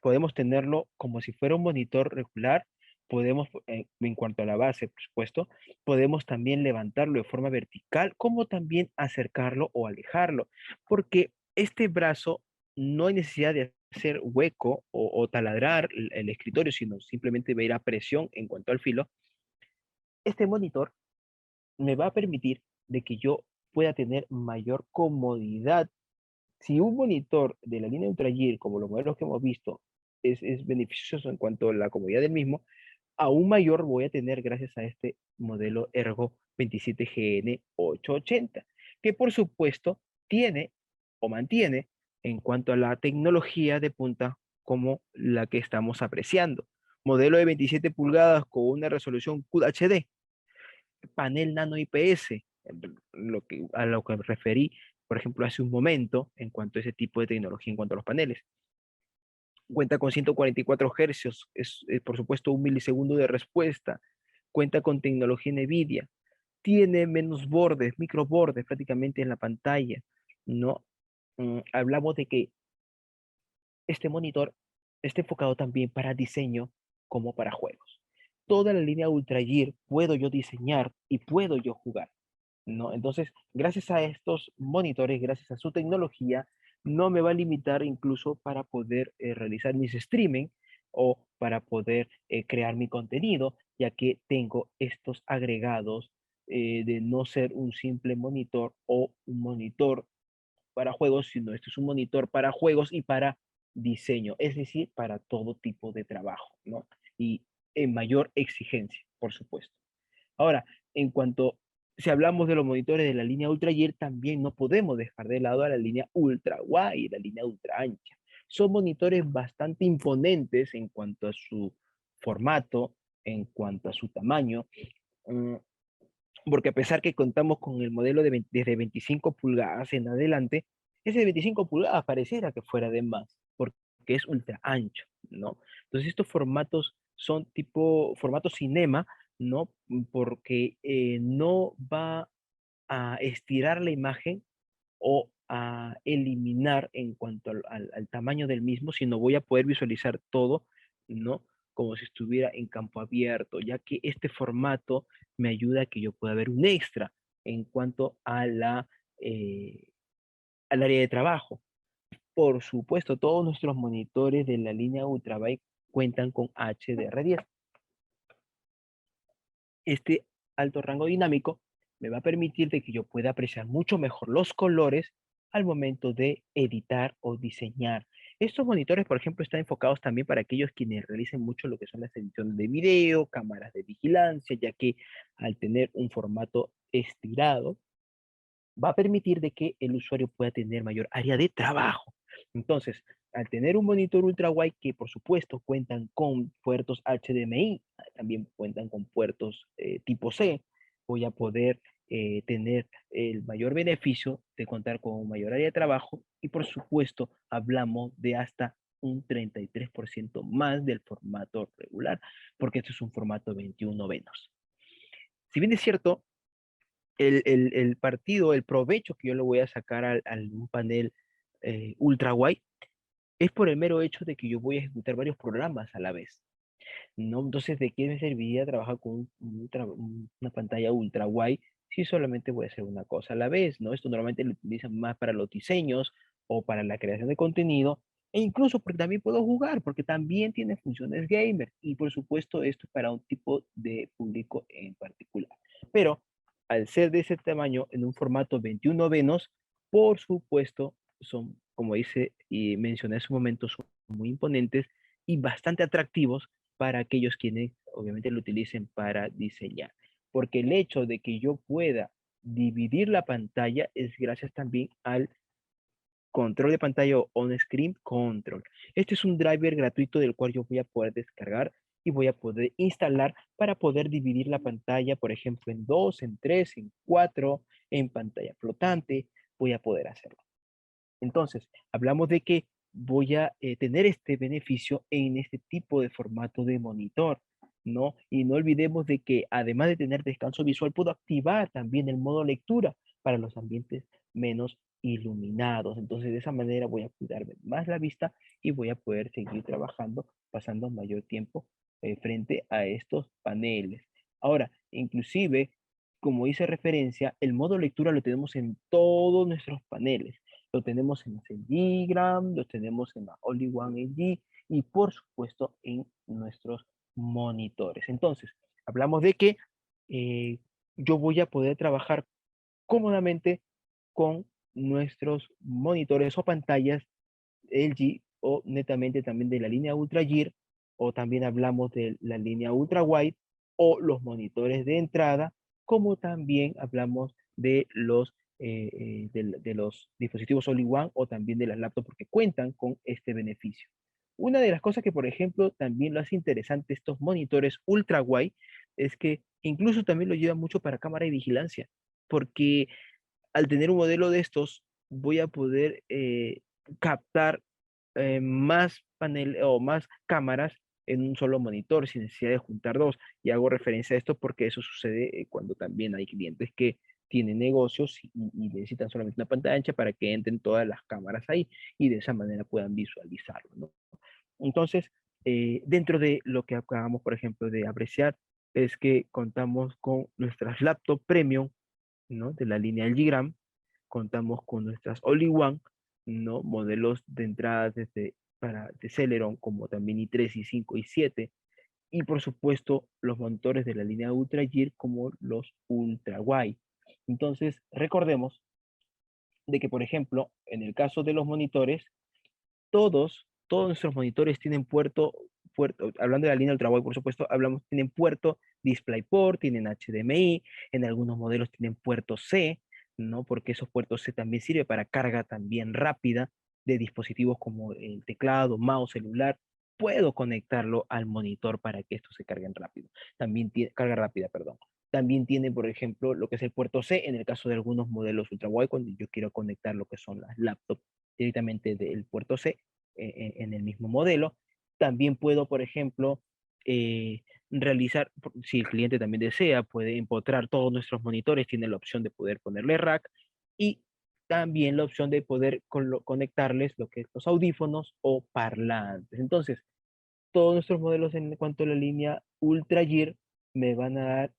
podemos tenerlo como si fuera un monitor regular, podemos, en cuanto a la base, por supuesto, podemos también levantarlo de forma vertical, como también acercarlo o alejarlo, porque este brazo no hay necesidad de hacer hueco o taladrar el escritorio, sino simplemente va a ir a presión en cuanto al filo. Este monitor me va a permitir de que yo pueda tener mayor comodidad. Si un monitor de la línea UltraGear, como los modelos que hemos visto, es beneficioso en cuanto a la comodidad del mismo, aún mayor voy a tener gracias a este modelo Ergo 27GN880, que por supuesto tiene o mantiene en cuanto a la tecnología de punta como la que estamos apreciando. Modelo de 27 pulgadas con una resolución Quad HD, panel nano IPS, a lo que me referí, por ejemplo, hace un momento en cuanto a ese tipo de tecnología en cuanto a los paneles. Cuenta con 144 Hz, es por supuesto un milisegundo de respuesta, cuenta con tecnología NVIDIA, tiene menos bordes, microbordes prácticamente en la pantalla, ¿no? Hablamos de que este monitor está enfocado también para diseño como para juegos. Toda la línea Ultra Gear puedo yo diseñar y puedo yo jugar, ¿no? Entonces, gracias a estos monitores, gracias a su tecnología, no me va a limitar incluso para poder realizar mis streaming o para poder crear mi contenido, ya que tengo estos agregados de no ser un simple monitor o un monitor para juegos, sino esto es un monitor para juegos y para diseño, es decir, para todo tipo de trabajo, ¿no? Y en mayor exigencia, por supuesto. Ahora, en cuanto, si hablamos de los monitores de la línea Ultra Gear, también no podemos dejar de lado a la línea Ultra Wide, la línea Ultra Ancha. Son monitores bastante imponentes en cuanto a su formato, en cuanto a su tamaño, mm, porque a pesar que contamos con el modelo desde 25 pulgadas en adelante, ese de 25 pulgadas pareciera que fuera de más, porque es ultra ancho, ¿no? Entonces estos formatos son tipo formato cinema, ¿no? Porque no va a estirar la imagen o a eliminar en cuanto al tamaño del mismo, sino voy a poder visualizar todo, ¿no? Como si estuviera en campo abierto, ya que este formato me ayuda a que yo pueda ver un extra en cuanto a al área de trabajo. Por supuesto, todos nuestros monitores de la línea Ultrabyte cuentan con HDR10. Este alto rango dinámico me va a permitir de que yo pueda apreciar mucho mejor los colores al momento de editar o diseñar. Estos monitores, por ejemplo, están enfocados también para aquellos quienes realicen mucho lo que son las ediciones de video, cámaras de vigilancia, ya que al tener un formato estirado, va a permitir de que el usuario pueda tener mayor área de trabajo. Entonces, al tener un monitor ultra wide que por supuesto cuentan con puertos HDMI, también cuentan con puertos tipo C, voy a poder tener el mayor beneficio de contar con un mayor área de trabajo y por supuesto hablamos de hasta un 33% más del formato regular, porque esto es un formato 21 novenos. Si bien es cierto, el partido, el provecho que yo le voy a sacar al un panel ultra wide es por el mero hecho de que yo voy a ejecutar varios programas a la vez. ¿no? Entonces, ¿de qué me serviría trabajar con una pantalla ultra wide si solamente voy a hacer una cosa a la vez, ¿no? Esto normalmente lo utilizan más para los diseños o para la creación de contenido, e incluso porque también puedo jugar, porque también tiene funciones gamer, y por supuesto esto es para un tipo de público en particular. Pero al ser de ese tamaño, en un formato 21 novenos, por supuesto, son, como dice y mencioné hace un momento, son muy imponentes y bastante atractivos para aquellos quienes obviamente lo utilicen para diseñar. Porque el hecho de que yo pueda dividir la pantalla es gracias también al control de pantalla o on-screen control. Este es un driver gratuito del cual yo voy a poder descargar y voy a poder instalar para poder dividir la pantalla, por ejemplo, en dos, en tres, en cuatro, en pantalla flotante. Voy a poder hacerlo. Entonces, hablamos de que voy a tener este beneficio en este tipo de formato de monitor, ¿no? Y no olvidemos de que además de tener descanso visual, puedo activar también el modo lectura para los ambientes menos iluminados. Entonces, de esa manera voy a cuidarme más la vista y voy a poder seguir trabajando, pasando mayor tiempo frente a estos paneles. Ahora, inclusive, como hice referencia, el modo lectura lo tenemos en todos nuestros paneles. Lo tenemos en Diagram, lo tenemos en la Only One AG y por supuesto en nuestros monitores. Entonces, hablamos de que eh, yo voy a poder trabajar cómodamente con nuestros monitores o pantallas LG o netamente también de la línea Ultra Gear, o también hablamos de la línea Ultra Wide o los monitores de entrada, como también hablamos de de los dispositivos All-in-One o también de las laptops porque cuentan con este beneficio. Una de las cosas que, por ejemplo, también lo hace interesante estos monitores ultra wide es que incluso también lo llevan mucho para cámara y vigilancia, porque al tener un modelo de estos, voy a poder captar más panel o más cámaras en un solo monitor sin necesidad de juntar dos. Y hago referencia a esto porque eso sucede cuando también hay clientes que tienen negocios y necesitan solamente una pantalla ancha para que entren todas las cámaras ahí y de esa manera puedan visualizarlo, ¿no? Entonces, dentro de lo que acabamos, por ejemplo, de apreciar, es que contamos con nuestras laptop premium, ¿no? De la línea LG Gram, contamos con nuestras All-in-One, ¿no? Modelos de entrada desde para de Celeron, como también i3, i5, i7, y por supuesto los monitores de la línea Ultra Gear como los Ultra Wide. Entonces, recordemos de que, por ejemplo, en el caso de los monitores, todos nuestros monitores tienen puerto, hablando de la línea ultrawide, por supuesto, tienen puerto DisplayPort, tienen HDMI, en algunos modelos tienen puerto C, ¿no? Porque esos puertos C también sirven para carga también rápida de dispositivos como el teclado, mouse, celular. Puedo conectarlo al monitor para que estos se carguen rápido. También tiene, carga rápida, perdón. También tiene, por ejemplo, lo que es el puerto C en el caso de algunos modelos ultrawide, cuando yo quiero conectar lo que son las laptops directamente del puerto C en el mismo modelo. También puedo, por ejemplo, eh, realizar, si el cliente también desea, puede empotrar todos nuestros monitores, tiene la opción de poder ponerle rack y también la opción de poder conectarles lo que es los audífonos o parlantes. Entonces, todos nuestros modelos en cuanto a la línea Ultra Gear me van a dar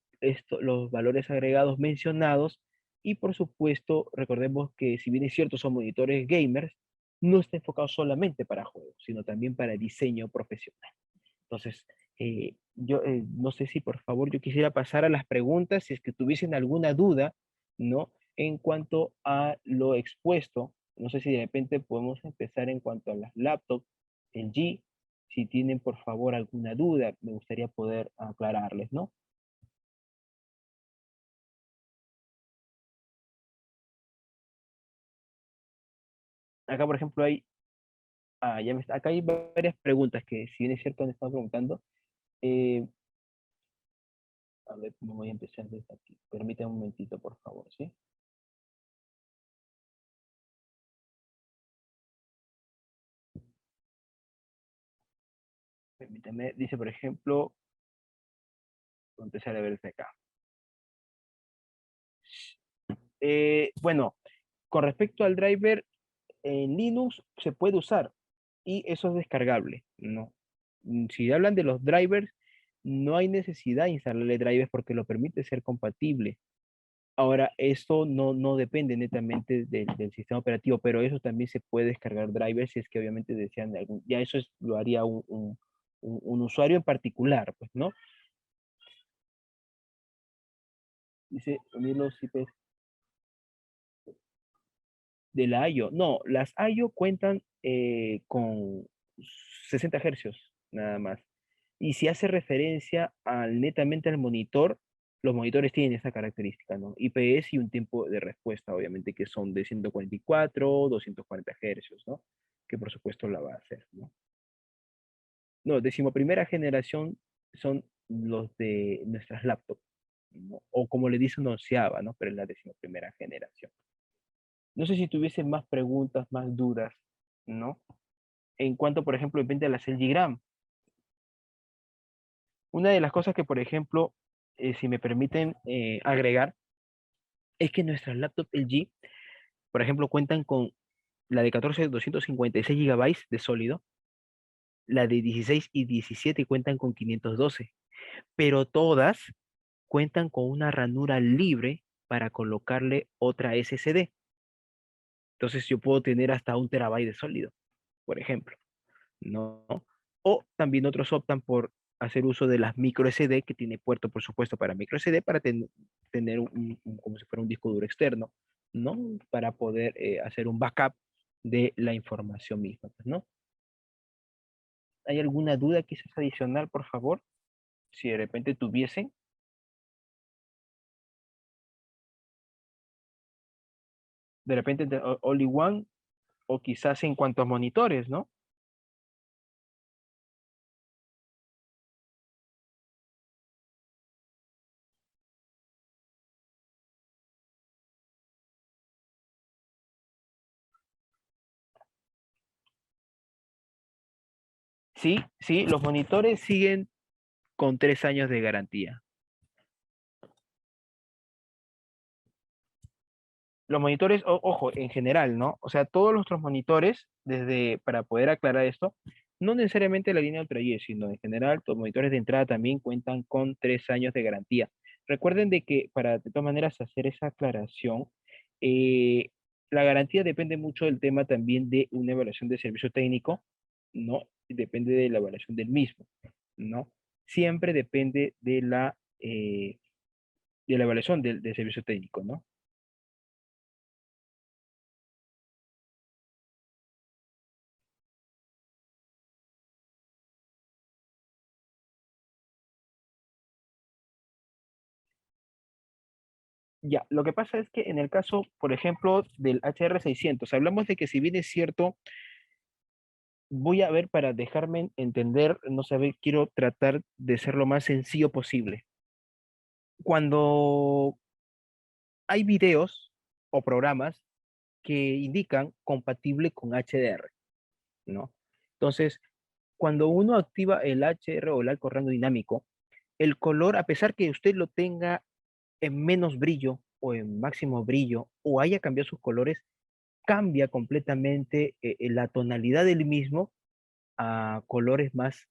los valores agregados mencionados y por supuesto recordemos que si bien es cierto son monitores gamers, no está enfocado solamente para juegos, sino también para diseño profesional. Entonces, yo no sé si por favor yo quisiera pasar a las preguntas, si es que tuviesen alguna duda, ¿no? En cuanto a lo expuesto, no sé si de repente podemos empezar en cuanto a las laptops, el G, si tienen por favor alguna duda, me gustaría poder aclararles, ¿no? Acá, por ejemplo, acá hay varias preguntas que, si bien es cierto, me están preguntando. Eh, a ver, me voy a empezar desde aquí. Permítame un momentito, por favor, ¿sí? Permítame, dice, por ejemplo, voy a empezar a ver desde acá. Bueno, con respecto al driver, en Linux se puede usar y eso es descargable, ¿no? Si hablan de los drivers, no hay necesidad de instalarle drivers porque lo permite ser compatible. Ahora, esto no depende netamente del sistema operativo, pero eso también se puede descargar drivers si es que obviamente desean de algún, ya eso lo haría un usuario en particular, pues, ¿no? Dice, unir los IPs de la IO. No, las IO cuentan con 60 hercios, nada más. Y si hace referencia netamente al monitor, los monitores tienen esa característica, ¿no? IPS y un tiempo de respuesta, obviamente, que son de 144, 240 hercios, ¿no? Que por supuesto la va a hacer, ¿no? No, decimoprimera generación son los de nuestras laptops, ¿no? O como le dicen, onceava, ¿no? Pero es la decimoprimera generación. No sé si tuviese más preguntas, más dudas, ¿no? En cuanto, por ejemplo, depende de la LG Gram. Una de las cosas que, por ejemplo, si me permiten agregar, es que nuestras laptops LG, por ejemplo, cuentan con la de 14 256 gigabytes de sólido, la de 16 y 17 cuentan con 512, pero todas cuentan con una ranura libre para colocarle otra SSD. Entonces yo puedo tener hasta 1 terabyte de sólido, por ejemplo, ¿no? O también otros optan por hacer uso de las micro SD, que tiene puerto, por supuesto, para micro SD, para tener como si fuera un disco duro externo, ¿no? Para poder hacer un backup de la información misma, pues, ¿no? ¿Hay alguna duda quizás adicional, por favor? Si de repente tuviesen, de repente de Only One, o quizás en cuanto a monitores, ¿no? Sí, sí, los monitores siguen con 3 años de garantía. Los monitores, ojo, en general, ¿no? O sea, todos nuestros monitores, para poder aclarar esto, no necesariamente la línea Ultra Y, sino en general, los monitores de entrada también cuentan con 3 años de garantía. Recuerden de que para, de todas maneras, hacer esa aclaración, eh, la garantía depende mucho del tema también de una evaluación de servicio técnico, ¿no? Depende de la evaluación del mismo, ¿no? Siempre depende de la evaluación del servicio técnico, ¿no? Ya, lo que pasa es que en el caso, por ejemplo, del HR600, hablamos de que si bien es cierto, voy a ver para dejarme entender, no saber, quiero tratar de ser lo más sencillo posible. Cuando hay videos o programas que indican compatible con HDR, ¿no? Entonces, cuando uno activa el HDR o el arco rango dinámico, el color, a pesar que usted lo tenga en menos brillo o en máximo brillo o haya cambiado sus colores, cambia completamente la tonalidad del mismo a colores más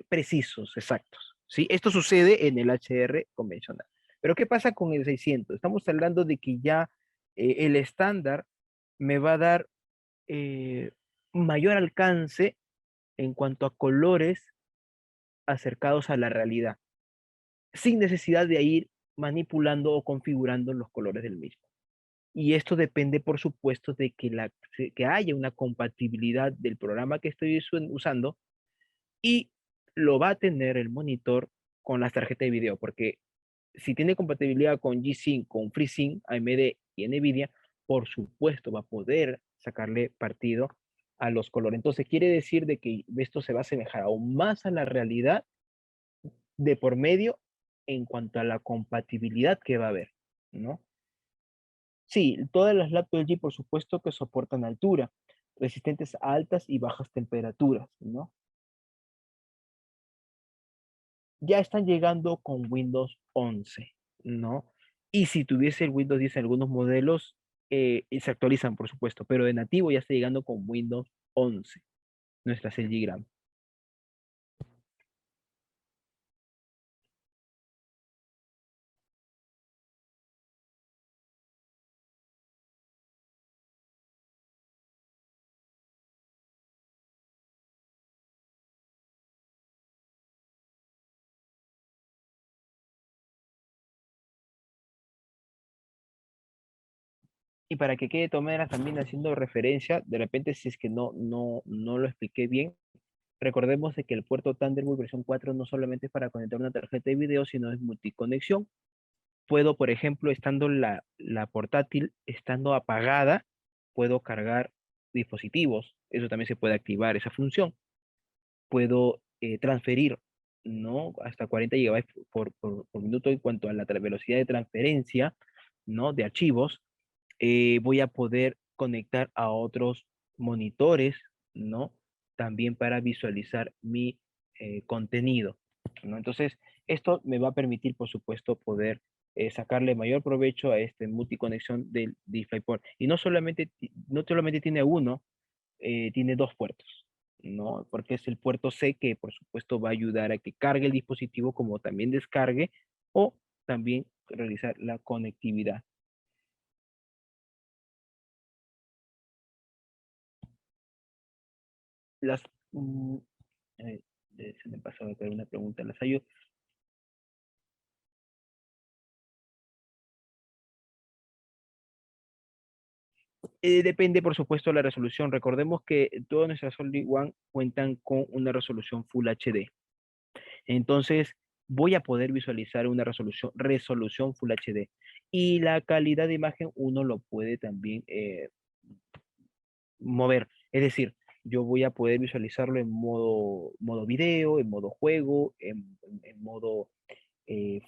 precisos, exactos. ¿Sí? Esto sucede en el HDR convencional. Pero ¿qué pasa con el 600? Estamos hablando de que ya el estándar me va a dar eh, mayor alcance en cuanto a colores acercados a la realidad, sin necesidad de ir manipulando o configurando los colores del mismo. Y esto depende, por supuesto, de que haya una compatibilidad del programa que estoy usando y lo va a tener el monitor con las tarjetas de video, porque si tiene compatibilidad con G-Sync, con FreeSync, AMD y NVIDIA, por supuesto va a poder sacarle partido a los colores. Entonces quiere decir de que esto se va a asemejar aún más a la realidad de por medio en cuanto a la compatibilidad que va a haber, ¿no? Sí, todas las laptops LG, por supuesto, que soportan altura, resistentes a altas y bajas temperaturas, ¿no? Ya están llegando con Windows 11, ¿no? Y si tuviese el Windows 10 en algunos modelos, se actualizan, por supuesto, pero de nativo ya está llegando con Windows 11, nuestra LG Gram. Y para que quede de todas maneras también haciendo referencia, de repente si es que no lo expliqué bien, recordemos de que el puerto Thunderbolt versión 4 no solamente es para conectar una tarjeta de video, sino es multiconexión. Puedo, por ejemplo, estando la portátil, estando apagada, puedo cargar dispositivos. Eso también se puede activar, esa función. Puedo transferir, ¿no? Hasta 40 gigabytes por minuto en cuanto a la velocidad de transferencia, ¿no? De archivos. Voy a poder conectar a otros monitores, ¿no? También para visualizar mi contenido, ¿no? Entonces, esto me va a permitir, por supuesto, poder sacarle mayor provecho a este multiconexión del DisplayPort. Y no solamente tiene uno, tiene dos puertos, ¿no? Porque es el puerto C que, por supuesto, va a ayudar a que cargue el dispositivo como también descargue o también realizar la conectividad. Las, mm, eh, Se me pasó a una pregunta. Depende, por supuesto, de la resolución. Recordemos que todas nuestras Only One cuentan con una resolución Full HD. Entonces, voy a poder visualizar una resolución Full HD. Y la calidad de imagen uno lo puede también mover. Es decir, yo voy a poder visualizarlo en modo video, en modo juego, en modo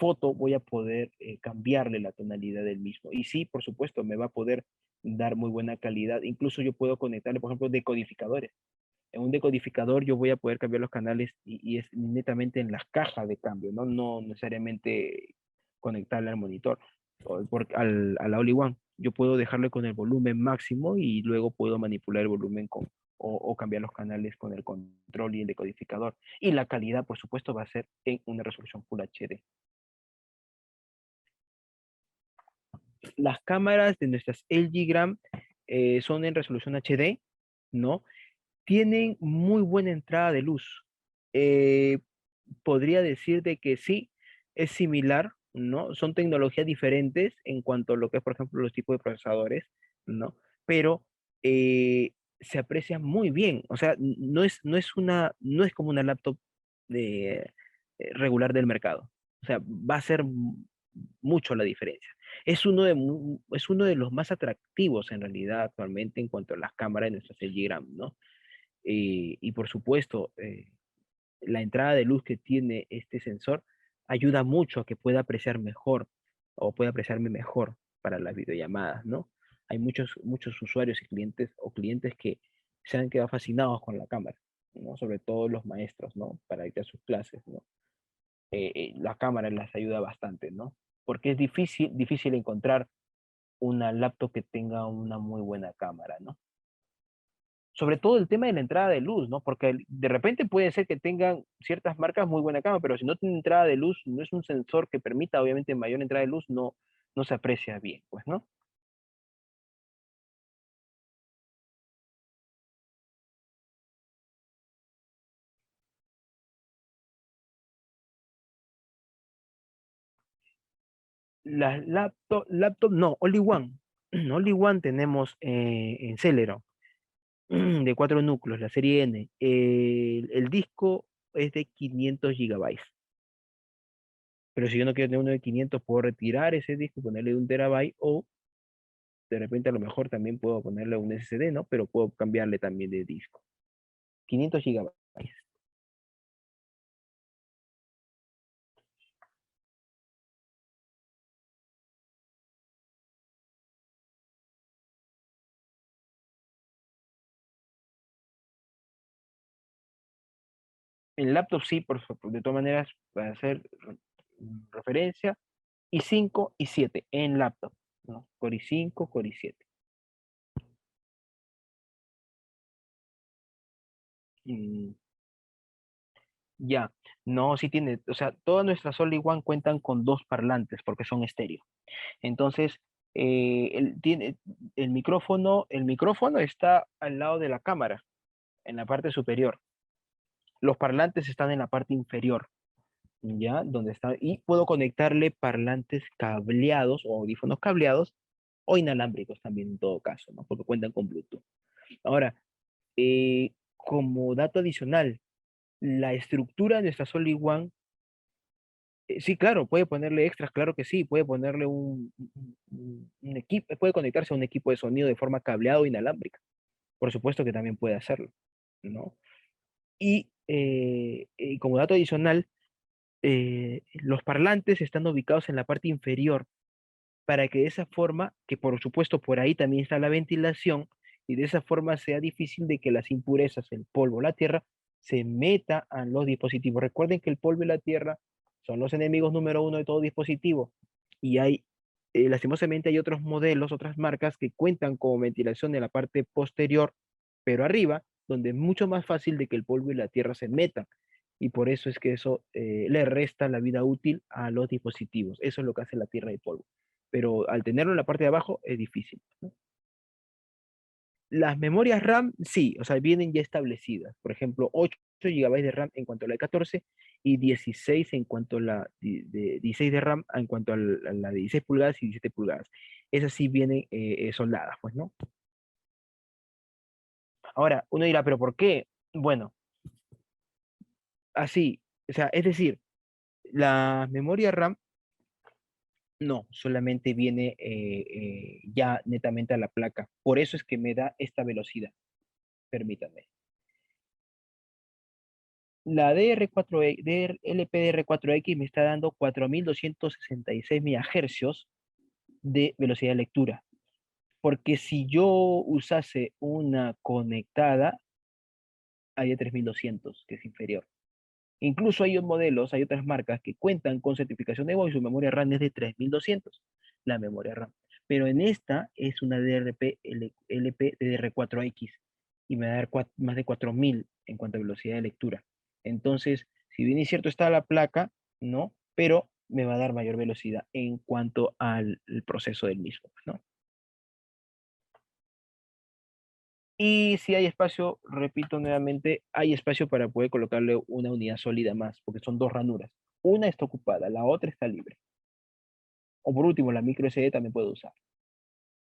foto, voy a poder cambiarle la tonalidad del mismo. Y sí, por supuesto, me va a poder dar muy buena calidad. Incluso yo puedo conectarle, por ejemplo, decodificadores. En un decodificador yo voy a poder cambiar los canales y es netamente en las cajas de cambio, ¿no? No necesariamente conectarle al monitor o a la All-in-One. Yo puedo dejarle con el volumen máximo y luego puedo manipular el volumen o cambiar los canales con el control y el decodificador. Y la calidad, por supuesto, va a ser en una resolución Full HD. Las cámaras de nuestras LG Gram son en resolución HD, ¿no? Tienen muy buena entrada de luz. Eh, Podría decir de que sí, es similar, ¿no? Son tecnologías diferentes en cuanto a lo que es, por ejemplo, los tipos de procesadores, ¿no? Pero se aprecia muy bien. O sea, no es como una laptop regular del mercado. O sea, va a ser mucho la diferencia. Es uno de los más atractivos en realidad actualmente en cuanto a las cámaras de nuestras LG Gram, ¿no? Y por supuesto, la entrada de luz que tiene este sensor ayuda mucho a que pueda apreciar mejor o pueda apreciarme mejor para las videollamadas, ¿no? Hay muchos usuarios y clientes que se han quedado fascinados con la cámara, ¿no? Sobre todo los maestros, ¿no? Para ir a sus clases, ¿no? La cámara les ayuda bastante, ¿no? Porque es difícil encontrar una laptop que tenga una muy buena cámara, ¿no? Sobre todo el tema de la entrada de luz, ¿no? Porque de repente puede ser que tengan ciertas marcas muy buena cámara, pero si no tiene entrada de luz, no es un sensor que permita obviamente mayor entrada de luz, no se aprecia bien, pues, ¿no? Las laptop, no, Only One. Only One tenemos en Celeron, de 4 núcleos, la serie N. El disco es de 500 gigabytes. Pero si yo no quiero tener uno de 500, puedo retirar ese disco y ponerle 1 terabyte o de repente a lo mejor también puedo ponerle un SSD, ¿no? Pero puedo cambiarle también de disco. 500 gigabytes. En laptop sí, de todas maneras, para hacer referencia, i5 y 7 en laptop, ¿no? Core i5, Core i7. Mm, ya, no, sí tiene, o sea, todas nuestras Only One cuentan con dos parlantes porque son estéreo. Entonces, el micrófono está al lado de la cámara, en la parte superior. Los parlantes están en la parte inferior. ¿Ya? Donde está, y puedo conectarle parlantes cableados o audífonos cableados o inalámbricos también en todo caso, ¿no? Porque cuentan con Bluetooth. Ahora, como dato adicional, la estructura de nuestra All One, sí, claro, puede ponerle extras, claro que sí, puede ponerle un equipo, puede conectarse a un equipo de sonido de forma cableado o inalámbrica. Por supuesto que también puede hacerlo, ¿no? Y como dato adicional, los parlantes están ubicados en la parte inferior para que de esa forma, que por supuesto por ahí también está la ventilación, y de esa forma sea difícil de que las impurezas, el polvo, la tierra, se meta a los dispositivos. Recuerden que el polvo y la tierra son los enemigos número uno de todo dispositivo, y lastimosamente hay otros modelos, otras marcas que cuentan con ventilación en la parte posterior, pero arriba, donde es mucho más fácil de que el polvo y la tierra se metan. Y por eso es que eso le resta la vida útil a los dispositivos. Eso es lo que hace la tierra y polvo, pero al tenerlo en la parte de abajo es difícil, ¿no? Las memorias RAM, sí, o sea, vienen ya establecidas. Por ejemplo, 8 GB de RAM en cuanto a la de 14 y 16 en cuanto a la de 16 de RAM en cuanto a la de 16 pulgadas y 17 pulgadas. Esas sí vienen soldadas, pues, ¿no? Ahora, uno dirá, ¿pero por qué? Bueno, así, o sea, es decir, la memoria RAM no, solamente viene ya netamente a la placa. Por eso es que me da esta velocidad. Permítanme. La LPDR4X me está dando 4266 MHz de velocidad de lectura. Porque si yo usase una conectada, hay de 3200, que es inferior. Incluso hay modelos, hay otras marcas que cuentan con certificación de voz y su memoria RAM es de 3200, la memoria RAM. Pero en esta es una LPDR4X y me va a dar más de 4000 en cuanto a velocidad de lectura. Entonces, si bien es cierto está la placa, ¿no? Pero me va a dar mayor velocidad en cuanto al proceso del mismo, ¿no? Y si hay espacio, repito nuevamente, hay espacio para poder colocarle una unidad sólida más, porque son dos ranuras. Una está ocupada, la otra está libre. O por último, la micro SD también puedo usar.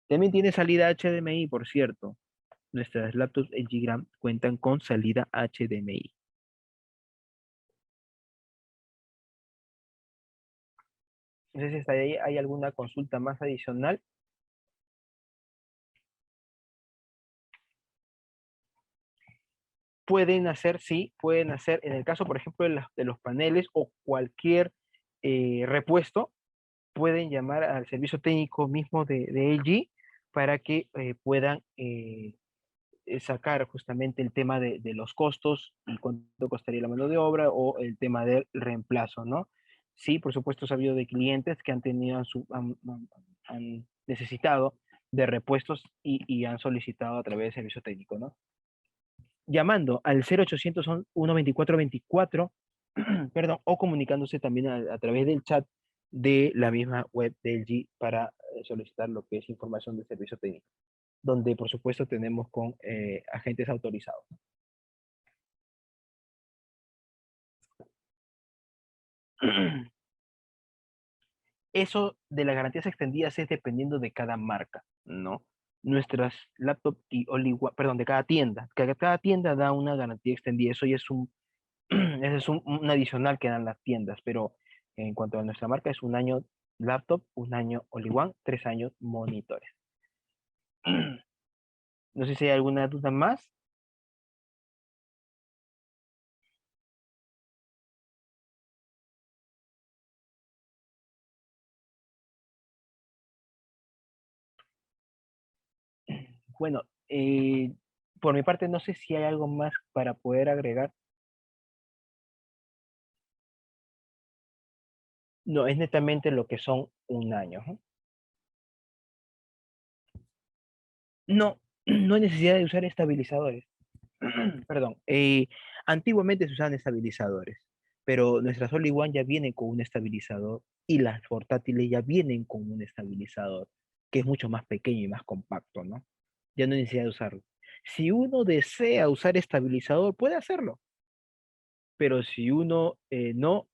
También tiene salida HDMI, por cierto. Nuestras laptops LG Gram cuentan con salida HDMI. No sé si hasta ahí hay alguna consulta más adicional. Pueden hacer, sí, pueden hacer, en el caso, por ejemplo, de los paneles o cualquier repuesto, pueden llamar al servicio técnico mismo de LG para que puedan sacar justamente el tema de los costos y cuánto costaría la mano de obra o el tema del reemplazo, ¿no? Sí, por supuesto, he sabido de clientes que han tenido, han necesitado de repuestos y han solicitado a través del servicio técnico, ¿no? Llamando al 0800 124 24, perdón, o comunicándose también a través del chat de la misma web de LG para solicitar lo que es información de servicio técnico, donde por supuesto tenemos con agentes autorizados. Eso de las garantías extendidas es dependiendo de cada marca, ¿no? Nuestras laptops y perdón, de cada tienda. Cada tienda da una garantía extendida. Eso ya es ese es un adicional que dan las tiendas, pero en cuanto a nuestra marca es un año laptop, un año All One, 3 años monitores. No sé si hay alguna duda más. Bueno, por mi parte no sé si hay algo más para poder agregar. No, es netamente lo que son un año. ¿No? No, no hay necesidad de usar estabilizadores. Perdón. Antiguamente se usaban estabilizadores, pero nuestra All One ya viene con un estabilizador y las portátiles ya vienen con un estabilizador que es mucho más pequeño y más compacto, ¿no? Ya no hay necesidad de usarlo. Si uno desea usar estabilizador, puede hacerlo, pero si uno no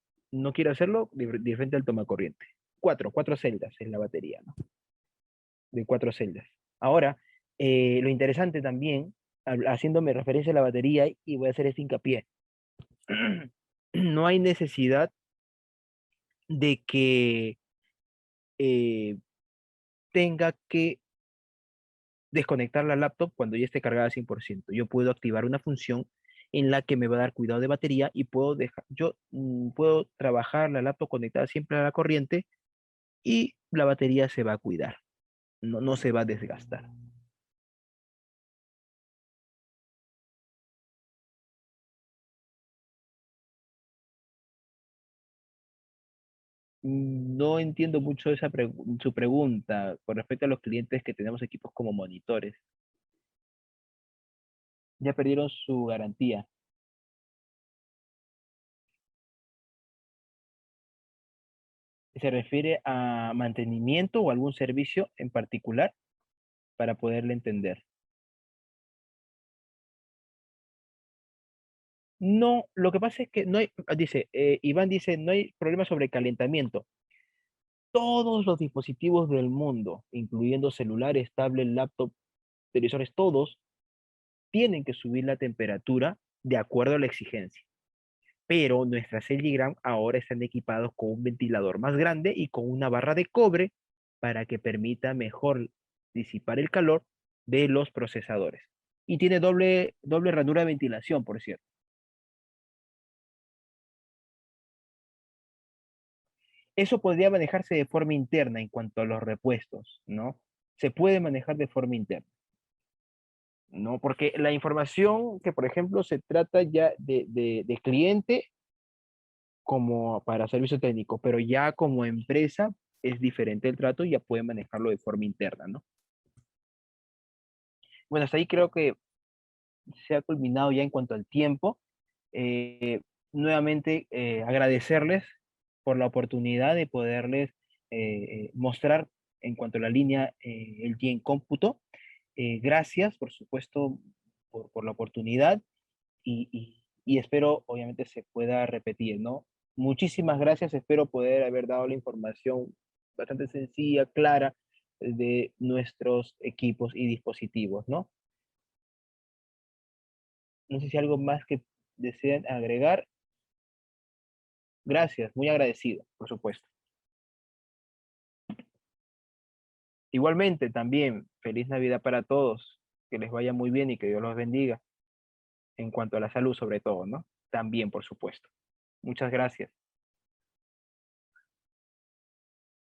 quiere hacerlo, de frente al tomacorriente. Cuatro celdas en la batería, ¿no? de 4 celdas. Ahora, lo interesante también, haciéndome referencia a la batería, y voy a hacer este hincapié, no hay necesidad de que eh, tenga que desconectar la laptop cuando ya esté cargada al 100%. Yo puedo activar una función en la que me va a dar cuidado de batería y puedo dejar, yo puedo trabajar la laptop conectada siempre a la corriente y la batería se va a cuidar, no se va a desgastar. No entiendo mucho su pregunta con respecto a los clientes que tenemos equipos como monitores. Ya perdieron su garantía. ¿Se refiere a mantenimiento o algún servicio en particular para poderle entender? No, lo que pasa es que no hay, dice, Iván dice, no hay problema sobre calentamiento. Todos los dispositivos del mundo, incluyendo celulares, tablets, laptops, televisores, todos tienen que subir la temperatura de acuerdo a la exigencia. Pero nuestras LG ahora están equipados con un ventilador más grande y con una barra de cobre para que permita mejor disipar el calor de los procesadores. Y tiene doble ranura de ventilación, por cierto. Eso podría manejarse de forma interna en cuanto a los repuestos, ¿no? Se puede manejar de forma interna, ¿no? Porque la información que, por ejemplo, se trata ya de cliente como para servicio técnico, pero ya como empresa es diferente el trato y ya puede manejarlo de forma interna, ¿no? Bueno, hasta ahí creo que se ha culminado ya en cuanto al tiempo. Eh, Nuevamente, agradecerles por la oportunidad de poderles mostrar en cuanto a la línea el en cómputo. Gracias, por supuesto, por la oportunidad y espero, obviamente, se pueda repetir, ¿no? Muchísimas gracias, espero poder haber dado la información bastante sencilla, clara de nuestros equipos y dispositivos, ¿no? No sé si algo más que desean agregar. Gracias, muy agradecido, por supuesto. Igualmente, también, feliz Navidad para todos, que les vaya muy bien y que Dios los bendiga, en cuanto a la salud sobre todo, ¿no? También, por supuesto. Muchas gracias.